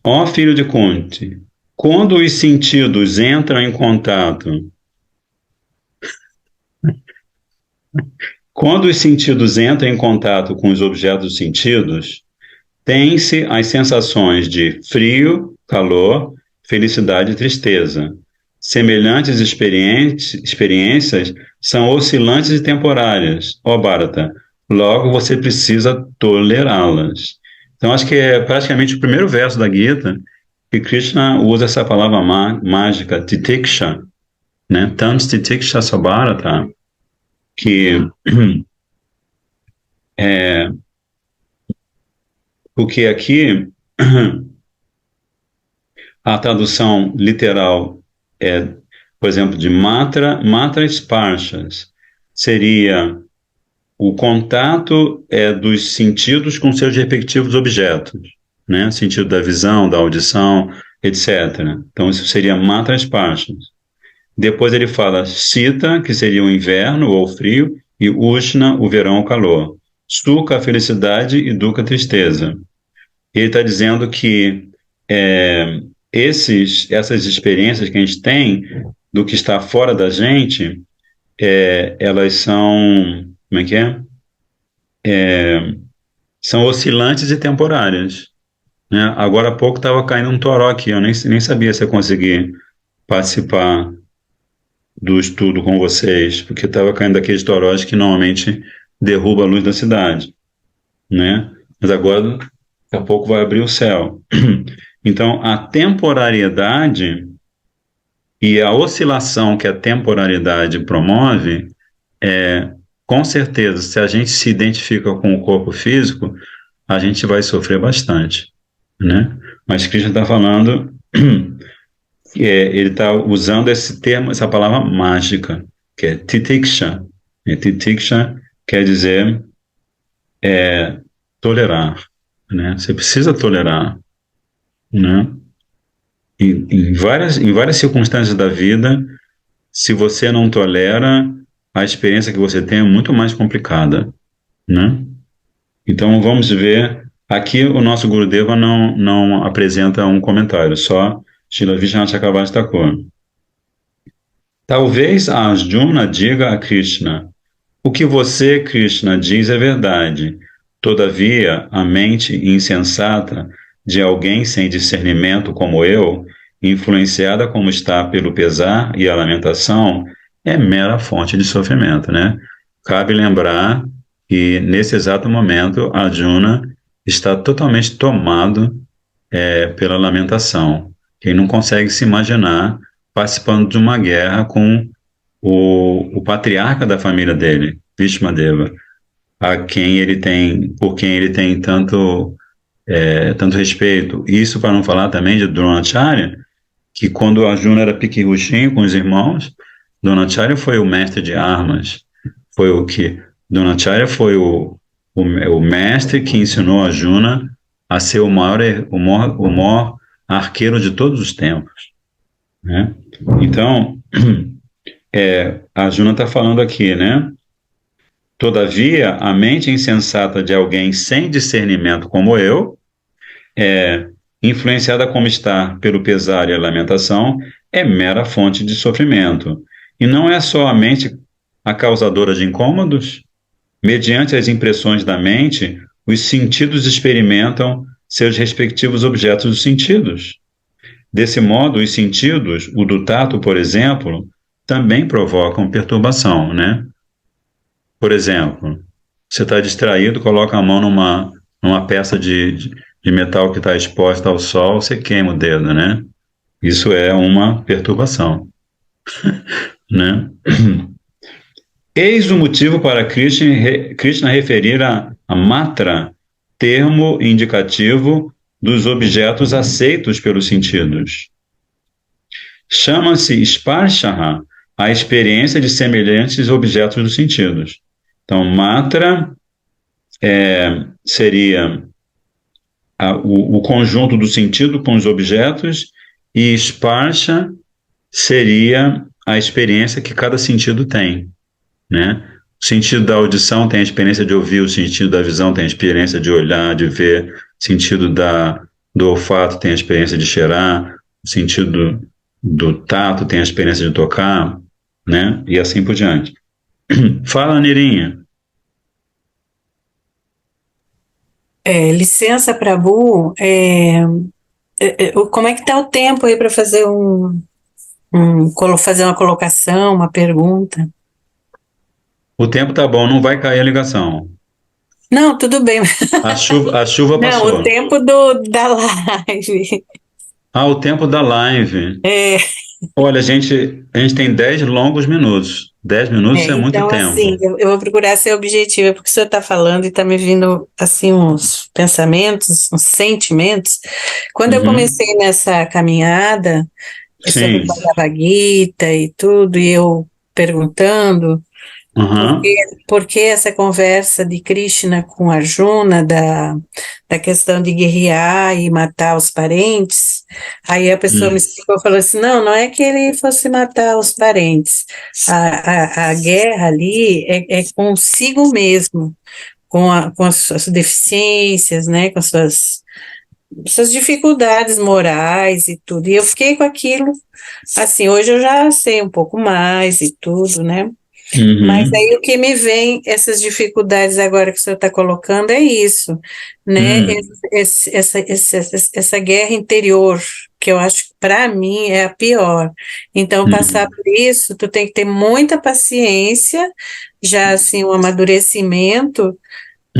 Speaker 1: Ó filho de Kunti, quando os sentidos entram em contato, quando os sentidos entram em contato com os objetos dos sentidos, tem-se as sensações de frio, calor, felicidade e tristeza. Semelhantes experiências são oscilantes e temporárias, ó Bharata. Logo, você precisa tolerá-las. Então, acho que é praticamente o primeiro verso da Gita que Krishna usa essa palavra mágica, titiksha, né? Tam titiksha sabharata, que é, porque aqui a tradução literal é, por exemplo, de matra sparshas, seria o contato dos sentidos com seus respectivos objetos, né? Sentido da visão, da audição, etc. Então, isso seria matra sparshas. Depois ele fala Sita, que seria o inverno ou o frio, e Ushna, o verão ou calor. Sukha, a felicidade, e Dukkha, a tristeza. Ele está dizendo que é, essas experiências que a gente tem do que está fora da gente, elas são, como é que é? São oscilantes e temporárias, né? Agora há pouco estava caindo um toró aqui, eu nem sabia se eu conseguir participar do estudo com vocês, porque estava caindo aqueles torós que normalmente derruba a luz da cidade, né? Mas agora, daqui a pouco vai abrir o céu. Então, a temporariedade e a oscilação que a temporalidade promove, com certeza, se a gente se identifica com o corpo físico, a gente vai sofrer bastante, né? Mas Krishna está falando, ele está usando esse termo, essa palavra mágica, que é titiksha. E titiksha quer dizer tolerar, né? Você precisa tolerar, né? Em várias circunstâncias da vida, se você não tolera, a experiência que você tem é muito mais complicada, né? Então vamos ver. Aqui o nosso Gurudeva não apresenta um comentário, só Srila Vishwanath Chakravarti Thakur. Talvez a Arjuna diga a Krishna: o que você, Krishna, diz é verdade. Todavia, a mente insensata de alguém sem discernimento como eu, influenciada como está pelo pesar e a lamentação, é mera fonte de sofrimento, né? Cabe lembrar que, nesse exato momento, Arjuna está totalmente tomado pela lamentação. Quem não consegue se imaginar participando de uma guerra com o patriarca da família dele, Bhishmadeva, por quem ele tem tanto respeito. Isso para não falar também de Dronacharya, que quando Arjuna era piquirruchinho com os irmãos, Dronacharya foi o mestre de armas, foi o que Dronacharya foi o mestre que ensinou Arjuna a ser o maior arqueiro de todos os tempos, né? Então, Arjuna está falando aqui, né? Todavia, a mente insensata de alguém sem discernimento como eu, influenciada como está pelo pesar e a lamentação, é mera fonte de sofrimento. E não é só a mente a causadora de incômodos. Mediante as impressões da mente, os sentidos experimentam seus respectivos objetos dos sentidos. Desse modo, os sentidos, o do tato, por exemplo, também provocam perturbação, né? Por exemplo, você está distraído, coloca a mão numa peça de metal que está exposta ao sol, você queima o dedo, né? Isso é uma perturbação, né? Eis o motivo para Krishna referir a matra, termo indicativo dos objetos aceitos pelos sentidos. Chama-se sparshaha a experiência de semelhantes objetos dos sentidos. Então, matra seria o conjunto do sentido com os objetos e sparsha seria a experiência que cada sentido tem, né? O sentido da audição tem a experiência de ouvir, o sentido da visão tem a experiência de olhar, de ver, o sentido do olfato tem a experiência de cheirar, o sentido do tato tem a experiência de tocar, né? E assim por diante. Fala, Nirinha.
Speaker 3: Licença, Prabhu, como é que está o tempo aí para fazer fazer uma colocação, uma pergunta?
Speaker 1: O tempo tá bom, não vai cair a ligação.
Speaker 3: Não, tudo bem.
Speaker 1: A chuva
Speaker 3: Não, o
Speaker 1: passou.
Speaker 3: tempo da live.
Speaker 1: O tempo da live.
Speaker 3: É,
Speaker 1: Olha, a gente tem 10 longos minutos. 10 minutos é muito
Speaker 3: então, assim,
Speaker 1: tempo.
Speaker 3: eu vou procurar ser objetiva, porque o senhor está falando e está me vindo, assim, uns pensamentos, uns sentimentos. Quando eu
Speaker 1: Uhum.
Speaker 3: comecei nessa caminhada, sobre o
Speaker 1: Sim.
Speaker 3: Bhagavad Gita e tudo, e eu perguntando por que,
Speaker 1: Uhum.
Speaker 3: por que essa conversa de Krishna com Arjuna, da questão de guerrear e matar os parentes, aí a pessoa me
Speaker 1: Hum.
Speaker 3: explicou, falou assim, não é que ele fosse matar os parentes, a guerra ali é consigo mesmo, com as suas deficiências, né, com as suas dificuldades morais e tudo, e eu fiquei com aquilo, assim, hoje eu já sei um pouco mais e tudo, né, mas
Speaker 1: Uhum.
Speaker 3: aí o que me vem, essas dificuldades agora que o senhor está colocando é isso, né?
Speaker 1: Hum.
Speaker 3: Essa guerra interior, que eu acho que para mim é a pior. Então, passar
Speaker 1: Uhum.
Speaker 3: por isso, tu tem que ter muita paciência, já assim, um amadurecimento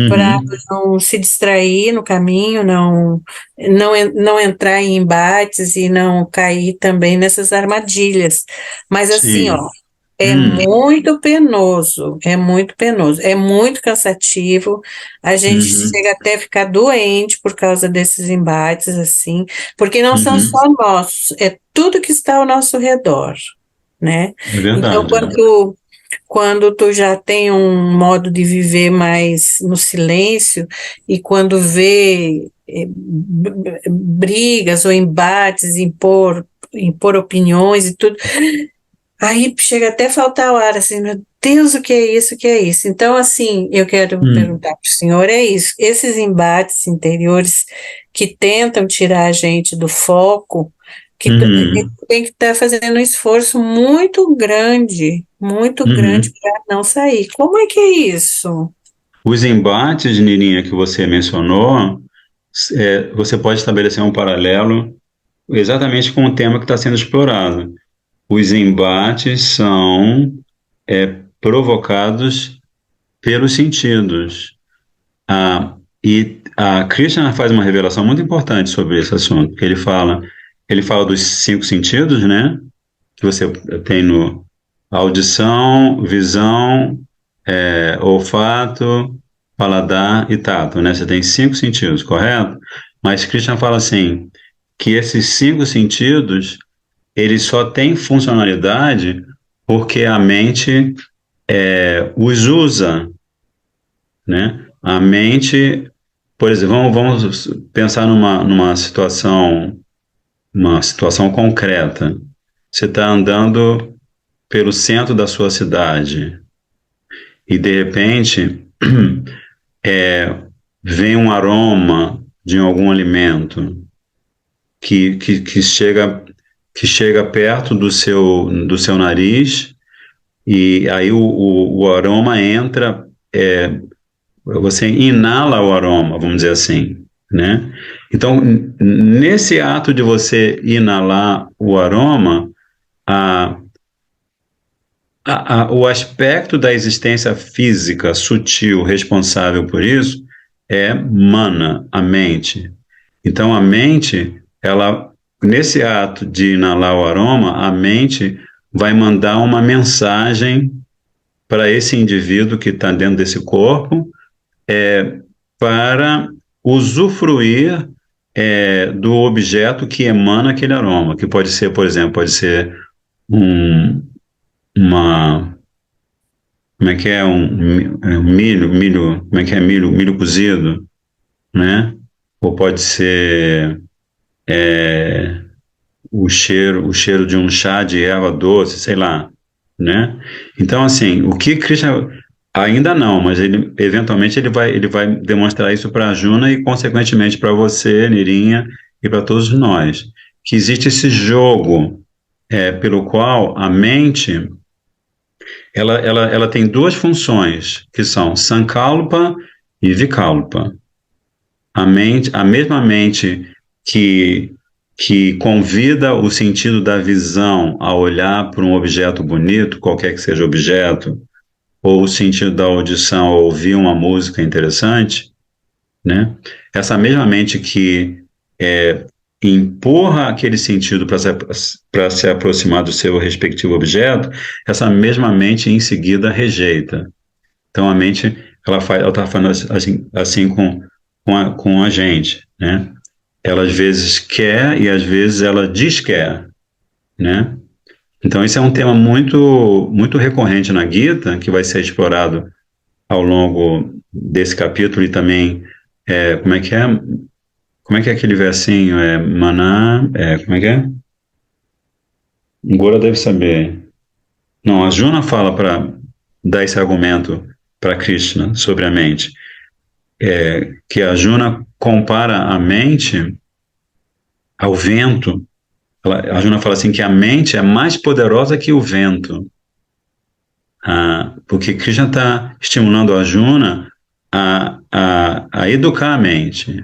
Speaker 3: para
Speaker 1: Uhum.
Speaker 3: não se distrair no caminho, não entrar em embates e não cair também nessas armadilhas. Mas assim, ó,
Speaker 1: Sim. Hum.
Speaker 3: é muito penoso, é muito cansativo, a gente
Speaker 1: Uhum.
Speaker 3: chega até a ficar doente por causa desses embates, assim, porque não são
Speaker 1: Uhum.
Speaker 3: só nossos, é tudo que está ao nosso redor, né?
Speaker 1: É
Speaker 3: Então,
Speaker 1: verdade.
Speaker 3: quando tu já tem um modo de viver mais no silêncio, e quando vê brigas ou embates, impor opiniões e tudo, aí chega até a faltar o ar, assim, meu Deus, o que é isso, o que é isso? Então, assim, eu quero
Speaker 1: Hum.
Speaker 3: perguntar para o senhor, é isso, esses embates interiores que tentam tirar a gente do foco, que
Speaker 1: Uhum.
Speaker 3: tem que estar fazendo um esforço muito grande
Speaker 1: Uhum.
Speaker 3: para não sair. Como é que é isso?
Speaker 1: Os embates, Nirinha, que você mencionou, você pode estabelecer um paralelo exatamente com o tema que está sendo explorado. Os embates são provocados pelos sentidos. E a Krishna faz uma revelação muito importante sobre esse assunto, que ele fala dos 5 sentidos, né? Que você tem no audição, visão, olfato, paladar e tato, né? Você tem 5 sentidos, correto? Mas Krishna fala assim, que esses 5 sentidos, eles só têm funcionalidade porque a mente os usa, né? A mente, por exemplo, vamos pensar numa uma situação concreta. Você está andando pelo centro da sua cidade e de repente vem um aroma de algum alimento que chega perto do seu nariz e aí o aroma entra, você inala o aroma, vamos dizer assim, né? Então, nesse ato de você inalar o aroma, a, o aspecto da existência física sutil responsável por isso é mana, a mente. Então, a mente, ela, nesse ato de inalar o aroma, a mente vai mandar uma mensagem para esse indivíduo que está dentro desse corpo, para usufruir do objeto que emana aquele aroma, que pode ser, por exemplo, pode ser um, uma, como é que é, milho, como é que é, milho cozido, né? Ou pode ser o cheiro de um chá de erva doce, sei lá, né? Então, assim, o que Krishna ainda não, mas ele eventualmente ele vai demonstrar isso para a Arjuna e consequentemente para você, Nirinha, e para todos nós, que existe esse jogo pelo qual a mente ela tem duas funções, que são Sankalpa e Vikalpa. A mesma mente que convida o sentido da visão a olhar para um objeto bonito, qualquer que seja o objeto, ou o sentido da audição a ouvir uma música interessante, né? Essa mesma mente que empurra aquele sentido para se aproximar do seu respectivo objeto, essa mesma mente em seguida rejeita. Então a mente ela está falando assim com a gente, né? Ela às vezes quer e às vezes ela desquer, né? Então esse é um tema muito muito recorrente na Gita, que vai ser explorado ao longo desse capítulo e também como é que é? Como é que é aquele versinho? Maná, como é que é? Gora deve saber. Não, a Juna fala para dar esse argumento para Krishna sobre a mente. Que a Juna compara a mente ao vento. A Juna fala assim que a mente é mais poderosa que o vento. Porque Krishna está estimulando a Juna a educar a mente,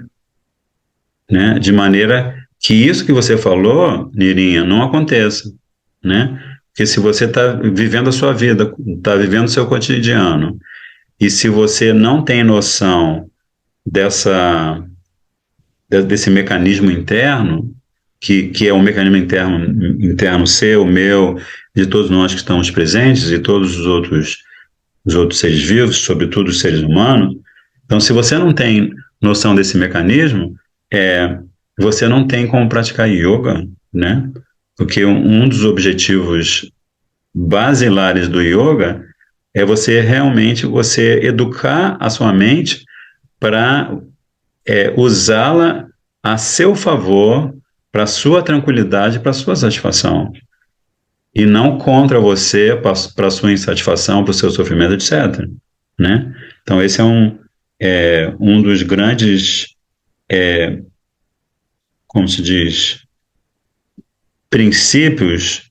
Speaker 1: né? De maneira que isso que você falou, Nirinha, não aconteça, né? Porque se você está vivendo a sua vida, está vivendo o seu cotidiano, e se você não tem noção desse mecanismo interno, que é um mecanismo interno seu, meu, de todos nós que estamos presentes, e todos os outros seres vivos, sobretudo os seres humanos. Então, se você não tem noção desse mecanismo, você não tem como praticar yoga, né? Porque um dos objetivos basilares do yoga é você educar a sua mente para usá-la a seu favor, para sua tranquilidade, para sua satisfação, e não contra você, para sua insatisfação, para o seu sofrimento, etc., né? Então esse é um dos grandes, como se diz, princípios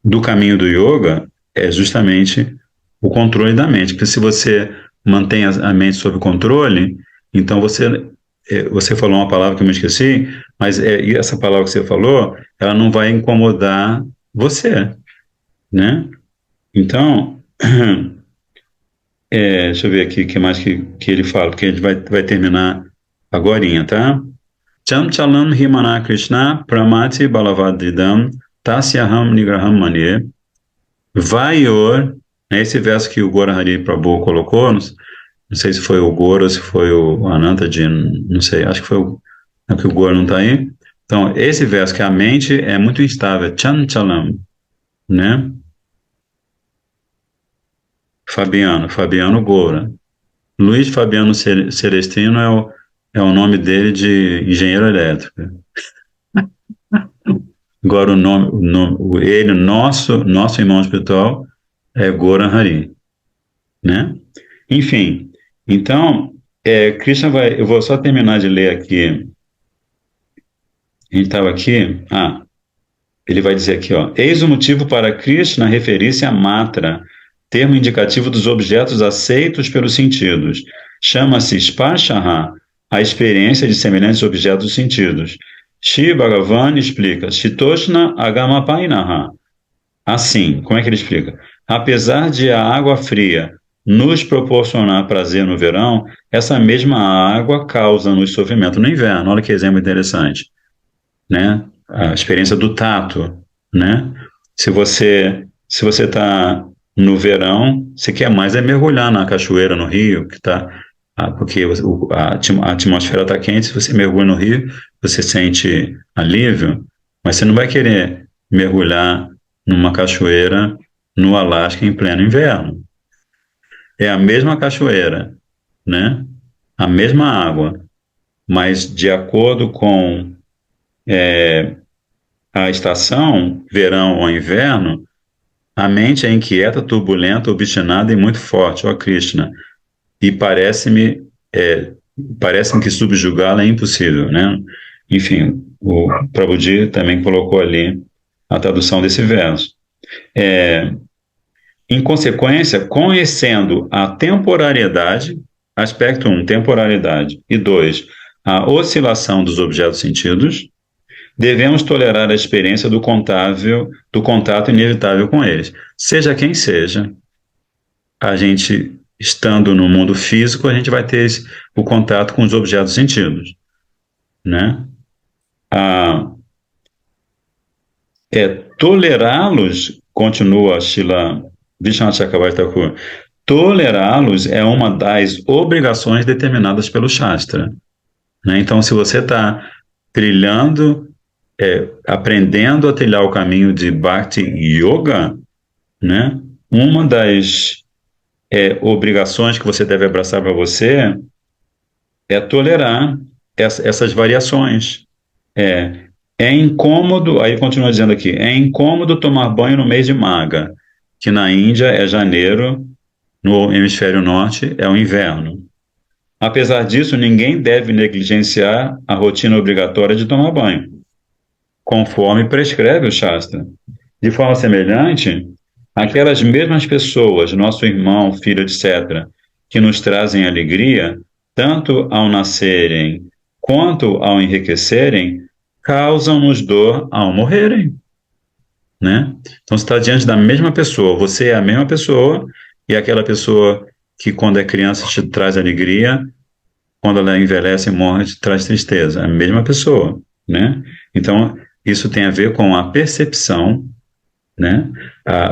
Speaker 1: do caminho do yoga, é justamente o controle da mente, porque se você mantém a mente sob controle, então você falou uma palavra que eu me esqueci, mas e essa palavra que você falou, ela não vai incomodar você, né? Então, deixa eu ver aqui o que mais que ele fala, porque a gente vai terminar agorinha, tá? Cham chalam himana Krishna pramati balavadidam tasyaham nigraham manye vaior, esse verso que o Gora Hari Prabhu colocou, não sei se foi o Gora ou se foi o Ananta de, não sei, acho que foi que o Gora não está aí. Então, esse verso que a mente é muito instável, cham chalam, né? Fabiano Gora. Luiz Fabiano Celestino é o nome dele de engenheiro elétrico. Agora nosso irmão espiritual é Gora Hari, né? Enfim, então, Krishna eu vou só terminar de ler aqui. A gente estava aqui, ele vai dizer aqui, ó, eis o motivo para Krishna referir-se a matra, termo indicativo dos objetos aceitos pelos sentidos. Chama-se sparshaha, a experiência de semelhantes objetos sentidos. Shri Bhagavan explica, Shitoshna Agamapainaha. Assim, como é que ele explica? Apesar de a água fria nos proporcionar prazer no verão, essa mesma água causa-nos sofrimento no inverno. Olha que exemplo interessante, né? A experiência do tato, né? Se você está no verão, você quer mais é mergulhar na cachoeira, no rio, que tá, porque a atmosfera está quente, se você mergulha no rio, você sente alívio, mas você não vai querer mergulhar numa cachoeira no Alasca em pleno inverno. É a mesma cachoeira, né? A mesma água, mas de acordo com a estação, verão ou inverno, a mente é inquieta, turbulenta, obstinada e muito forte, ó Krishna. E parece-me que subjugá-la é impossível, né? Enfim, o Prabhuji também colocou ali a tradução desse verso. Em consequência, conhecendo a temporariedade, aspecto 1, temporalidade, e 2, a oscilação dos objetos sentidos, devemos tolerar a experiência do contato inevitável com eles. Seja quem seja, a gente, estando no mundo físico, a gente vai ter o contato com os objetos sentidos, né? Ah, tolerá-los, continua Srila Vishwanath Chakravarti Thakur, tolerá-los é uma das obrigações determinadas pelo Shastra, né? Então, se você está trilhando, aprendendo a trilhar o caminho de Bhakti Yoga, né? Uma das obrigações que você deve abraçar para você é tolerar essas variações. É incômodo, aí continua dizendo aqui, é incômodo tomar banho no mês de Maga, que na Índia é janeiro, no hemisfério norte é o inverno. Apesar disso, ninguém deve negligenciar a rotina obrigatória de tomar banho, conforme prescreve o Shastra. De forma semelhante, aquelas mesmas pessoas, nosso irmão, filho, etc., que nos trazem alegria, tanto ao nascerem quanto ao enriquecerem, causam-nos dor ao morrerem, né? Então, você está diante da mesma pessoa, você é a mesma pessoa, e aquela pessoa que, quando é criança, te traz alegria, quando ela envelhece e morre, te traz tristeza. É a mesma pessoa, né? Então, isso tem a ver com a percepção, né?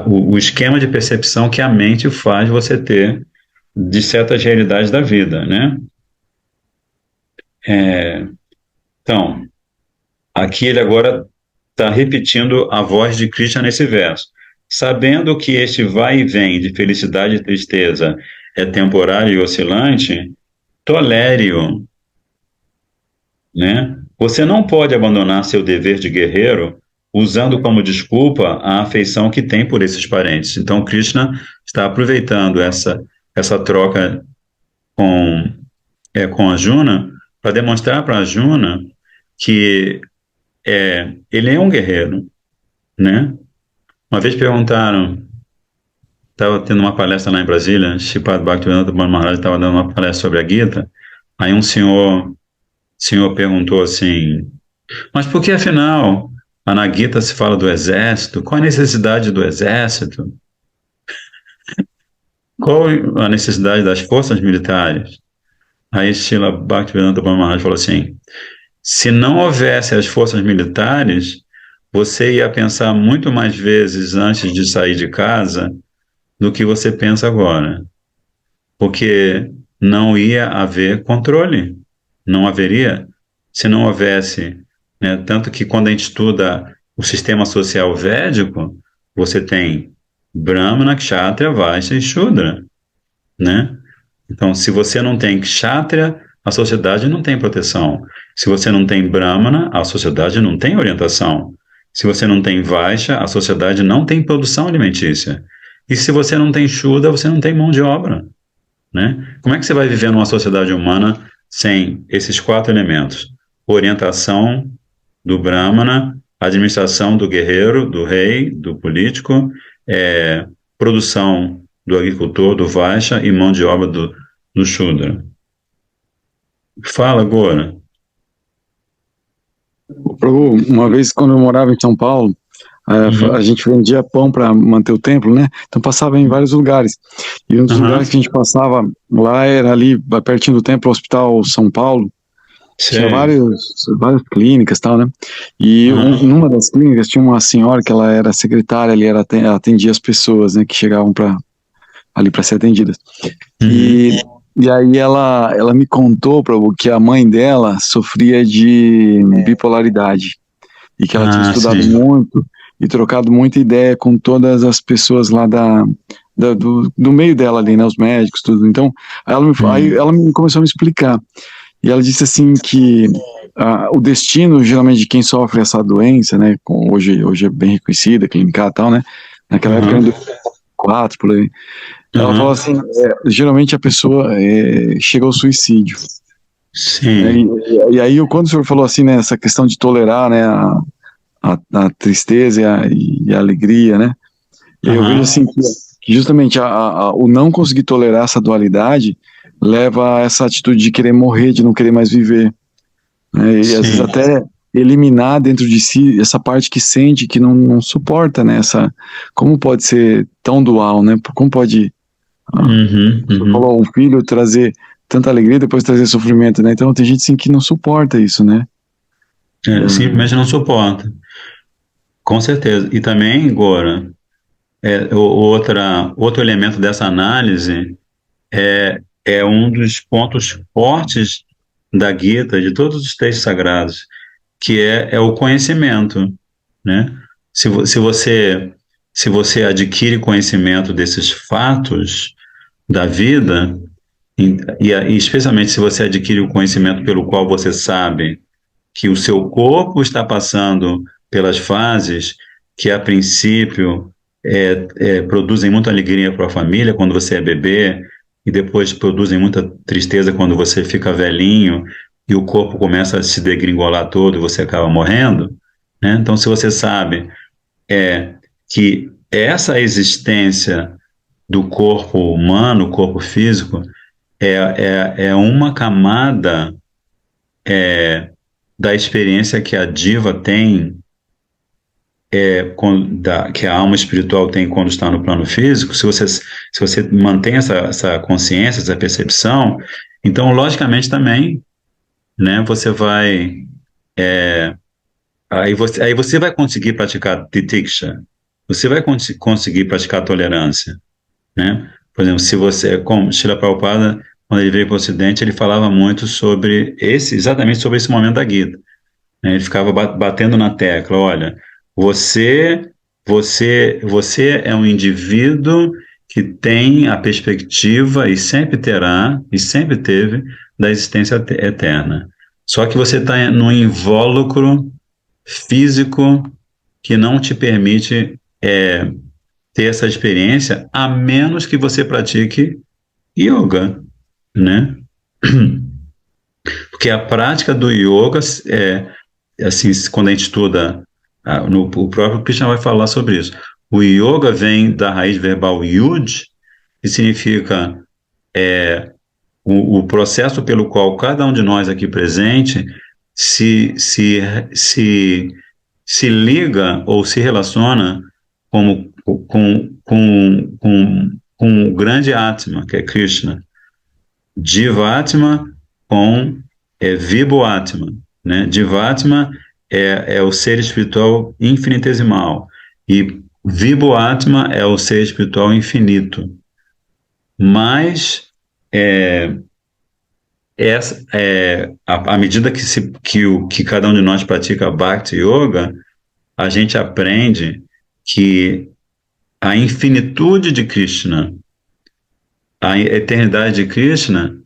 Speaker 1: O esquema de percepção que a mente faz você ter de certas realidades da vida, né? Então, aqui ele agora está repetindo a voz de Krishna nesse verso. Sabendo que este vai e vem de felicidade e tristeza é temporário e oscilante, tolere-o, né? Você não pode abandonar seu dever de guerreiro usando como desculpa a afeição que tem por esses parentes. Então, Krishna está aproveitando essa troca com Arjuna para demonstrar para Arjuna que ele é um guerreiro, né? Uma vez perguntaram, estava tendo uma palestra lá em Brasília, Sripad Bhaktivedanta Maharaj estava dando uma palestra sobre a Gita, aí um senhor perguntou assim, mas por que afinal na Gita se fala do exército? Qual a necessidade do exército? Qual a necessidade das forças militares? Aí Srila Bhaktivedanta Maharaj falou assim, se não houvesse as forças militares, você ia pensar muito mais vezes antes de sair de casa do que você pensa agora, porque não ia haver controle, não haveria, se não houvesse, né? Tanto que quando a gente estuda o sistema social védico, você tem Brahmana, Kshatriya, Vaishya e Shudra, né? Então, se você não tem Kshatriya, a sociedade não tem proteção. Se você não tem Brahmana, a sociedade não tem orientação. Se você não tem Vaishya, a sociedade não tem produção alimentícia. E se você não tem Shudra, você não tem mão de obra, né? Como é que você vai viver numa sociedade humana sem esses 4 elementos? Orientação do Brahmana, administração do guerreiro, do rei, do político, produção do agricultor, do Vaishya e mão de obra do Shudra. Fala, Gora.
Speaker 2: Prabhu, uma vez quando eu morava em São Paulo, a
Speaker 1: Uhum.
Speaker 2: gente vendia pão para manter o templo, né? Então passava em vários lugares. E um dos lugares que a
Speaker 1: Aham.
Speaker 2: gente passava lá era ali, pertinho do templo, Hospital São Paulo. Tinha
Speaker 1: Sei.
Speaker 2: várias clínicas e tal, né? E
Speaker 1: Aham.
Speaker 2: numa das clínicas tinha uma senhora que ela era secretária ali, ela atendia as pessoas, né, que chegavam ali para ser atendidas.
Speaker 1: Uhum.
Speaker 2: E aí ela me contou, Prabhu, que a mãe dela sofria de bipolaridade e que ela tinha
Speaker 1: Ah,
Speaker 2: estudado
Speaker 1: sim.
Speaker 2: muito e trocado muita ideia com todas as pessoas lá do meio dela ali, né, os médicos, tudo. Então, aí
Speaker 1: Uhum.
Speaker 2: ela começou a me explicar. E ela disse assim que o destino, geralmente, de quem sofre essa doença, né, hoje é bem reconhecida, clínica e tal, né, naquela época, em
Speaker 1: Aham.
Speaker 2: 2004, por aí, ela falou
Speaker 1: Aham.
Speaker 2: assim, geralmente a pessoa chega ao suicídio. Né,
Speaker 1: Sim.
Speaker 2: e aí, quando o senhor falou assim, né, essa questão de tolerar, né, a tristeza e a alegria, né, eu vejo
Speaker 1: Aham.
Speaker 2: assim que justamente o não conseguir tolerar essa dualidade leva a essa atitude de querer morrer, de não querer mais viver, né, e às vezes
Speaker 1: Sim.
Speaker 2: até eliminar dentro de si essa parte que sente, que não suporta, né, como pode ser tão dual, né, como pode,
Speaker 1: Uhum.
Speaker 2: você falou,
Speaker 1: Uhum.
Speaker 2: um filho trazer tanta alegria e depois trazer sofrimento, né, então tem gente sim que não suporta isso, né.
Speaker 1: É, simplesmente não suporta. Com certeza. E também, Gora, outro elemento dessa análise é um dos pontos fortes da Gita, de todos os textos sagrados, que é o conhecimento, né? Se se você adquire conhecimento desses fatos da vida, e especialmente se você adquire o conhecimento pelo qual você sabe que o seu corpo está passando pelas fases que, a princípio, produzem muita alegria para a família quando você é bebê, e depois produzem muita tristeza quando você fica velhinho e o corpo começa a se degringolar todo e você acaba morrendo, né? Então, se você sabe que essa existência do corpo humano, corpo físico, é uma camada da experiência que a diva tem, que a alma espiritual tem quando está no plano físico, se você mantém essa consciência, essa percepção, então, logicamente, também, né, você vai. Aí você vai conseguir praticar titiksha, você vai conseguir praticar tolerância, né? Por exemplo, se você, como Srila Prabhupada, quando ele veio para o Ocidente, ele falava muito sobre exatamente sobre esse momento da Gita, né? Ele ficava batendo na tecla, olha, você, você é um indivíduo que tem a perspectiva e sempre terá e sempre teve da existência eterna. Só que você está num invólucro físico que não te permite ter essa experiência, a menos que você pratique yoga, né? Porque a prática do yoga assim, quando a gente estuda, o próprio Krishna vai falar sobre isso. O yoga vem da raiz verbal yud, que significa o processo pelo qual cada um de nós aqui presente se, se, se, se liga ou se relaciona como, com o grande Atma, que é Krishna. Jivatma com Vibhuatma, né? Jivatma é o ser espiritual infinitesimal e Vibhuatma é o ser espiritual infinito. Mas à medida que cada um de nós pratica Bhakti Yoga, a gente aprende que a infinitude de Krishna, a eternidade de Krishna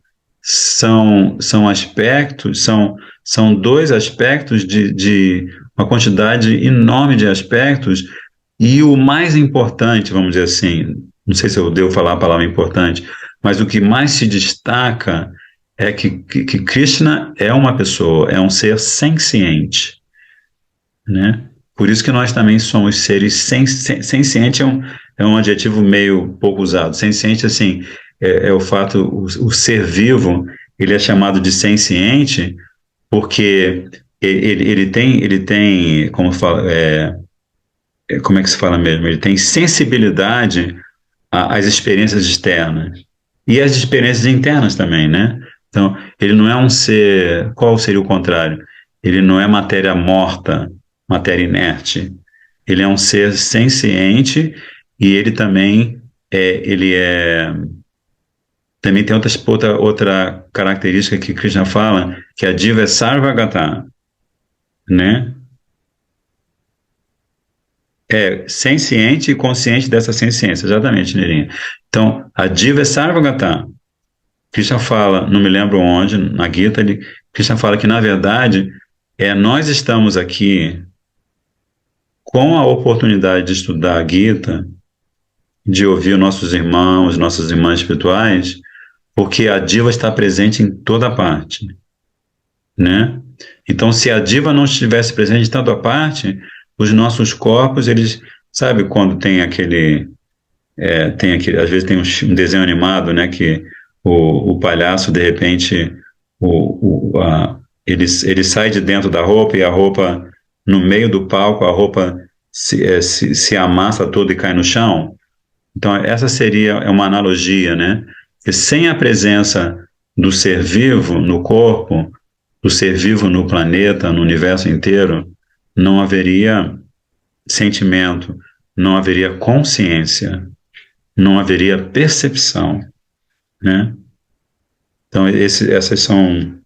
Speaker 1: são aspectos, são dois aspectos de uma quantidade enorme de aspectos, e o mais importante, vamos dizer assim, não sei se eu devo falar a palavra importante, mas o que mais se destaca é que Krishna é uma pessoa, é um ser senciente, né? Por isso que nós também somos seres senciente é um adjetivo meio pouco usado. Senciente, assim, é o fato, o ser vivo, ele é chamado de senciente porque ele tem, como fala, como é que se fala mesmo? Ele tem sensibilidade às experiências externas e às experiências internas também, né? Então, ele não é um ser. Qual seria o contrário? Ele não é matéria morta, matéria inerte. Ele é um ser senciente e ele também ele também tem outra característica que Krishna fala, que a Jiva é Sarvagata, né? Senciente e consciente dessa senciência, exatamente, Neirinha. Então, a Jiva é Sarvagata. Krishna fala, não me lembro onde, na Gita, Krishna fala que, na verdade, nós estamos aqui com a oportunidade de estudar a Gita, de ouvir nossos irmãos, nossas irmãs espirituais, porque a Diva está presente em toda parte, né? Então, se a Diva não estivesse presente em toda parte, os nossos corpos, eles, sabe, quando às vezes tem um desenho animado, né, que o palhaço, de repente, ele sai de dentro da roupa e a roupa, no meio do palco, a roupa se amassa toda e cai no chão. Então, essa seria uma analogia, né? Que sem a presença do ser vivo no corpo, do ser vivo no planeta, no universo inteiro, não haveria sentimento, não haveria consciência, não haveria percepção, né? Então, essas são...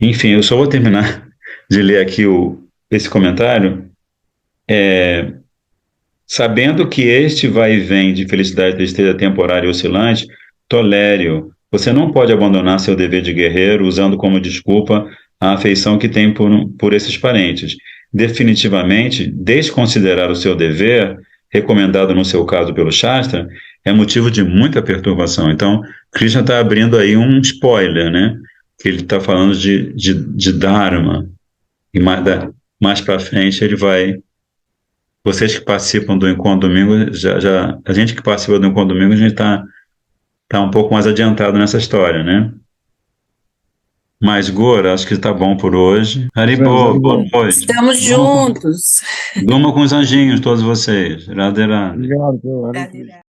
Speaker 1: Enfim, eu só vou terminar de ler aqui esse comentário, sabendo que este vai e vem de felicidade e tristeza temporária e oscilante, tolere-o. Você não pode abandonar seu dever de guerreiro usando como desculpa a afeição que tem por esses parentes. Definitivamente, desconsiderar o seu dever, recomendado no seu caso pelo Shastra, é motivo de muita perturbação. Então, Krishna está abrindo aí um spoiler, né? Que ele está falando de Dharma. E mais para frente ele vai... Vocês que participam do Encontro Domingo, a gente que participa do Encontro Domingo, a gente está um pouco mais adiantado nessa história, né? Mas, Gora, acho que está bom por hoje. Haribo, boa noite.
Speaker 3: Estamos juntos.
Speaker 1: Durma com os anjinhos, todos vocês. Radhe, Radhe.
Speaker 4: Obrigado.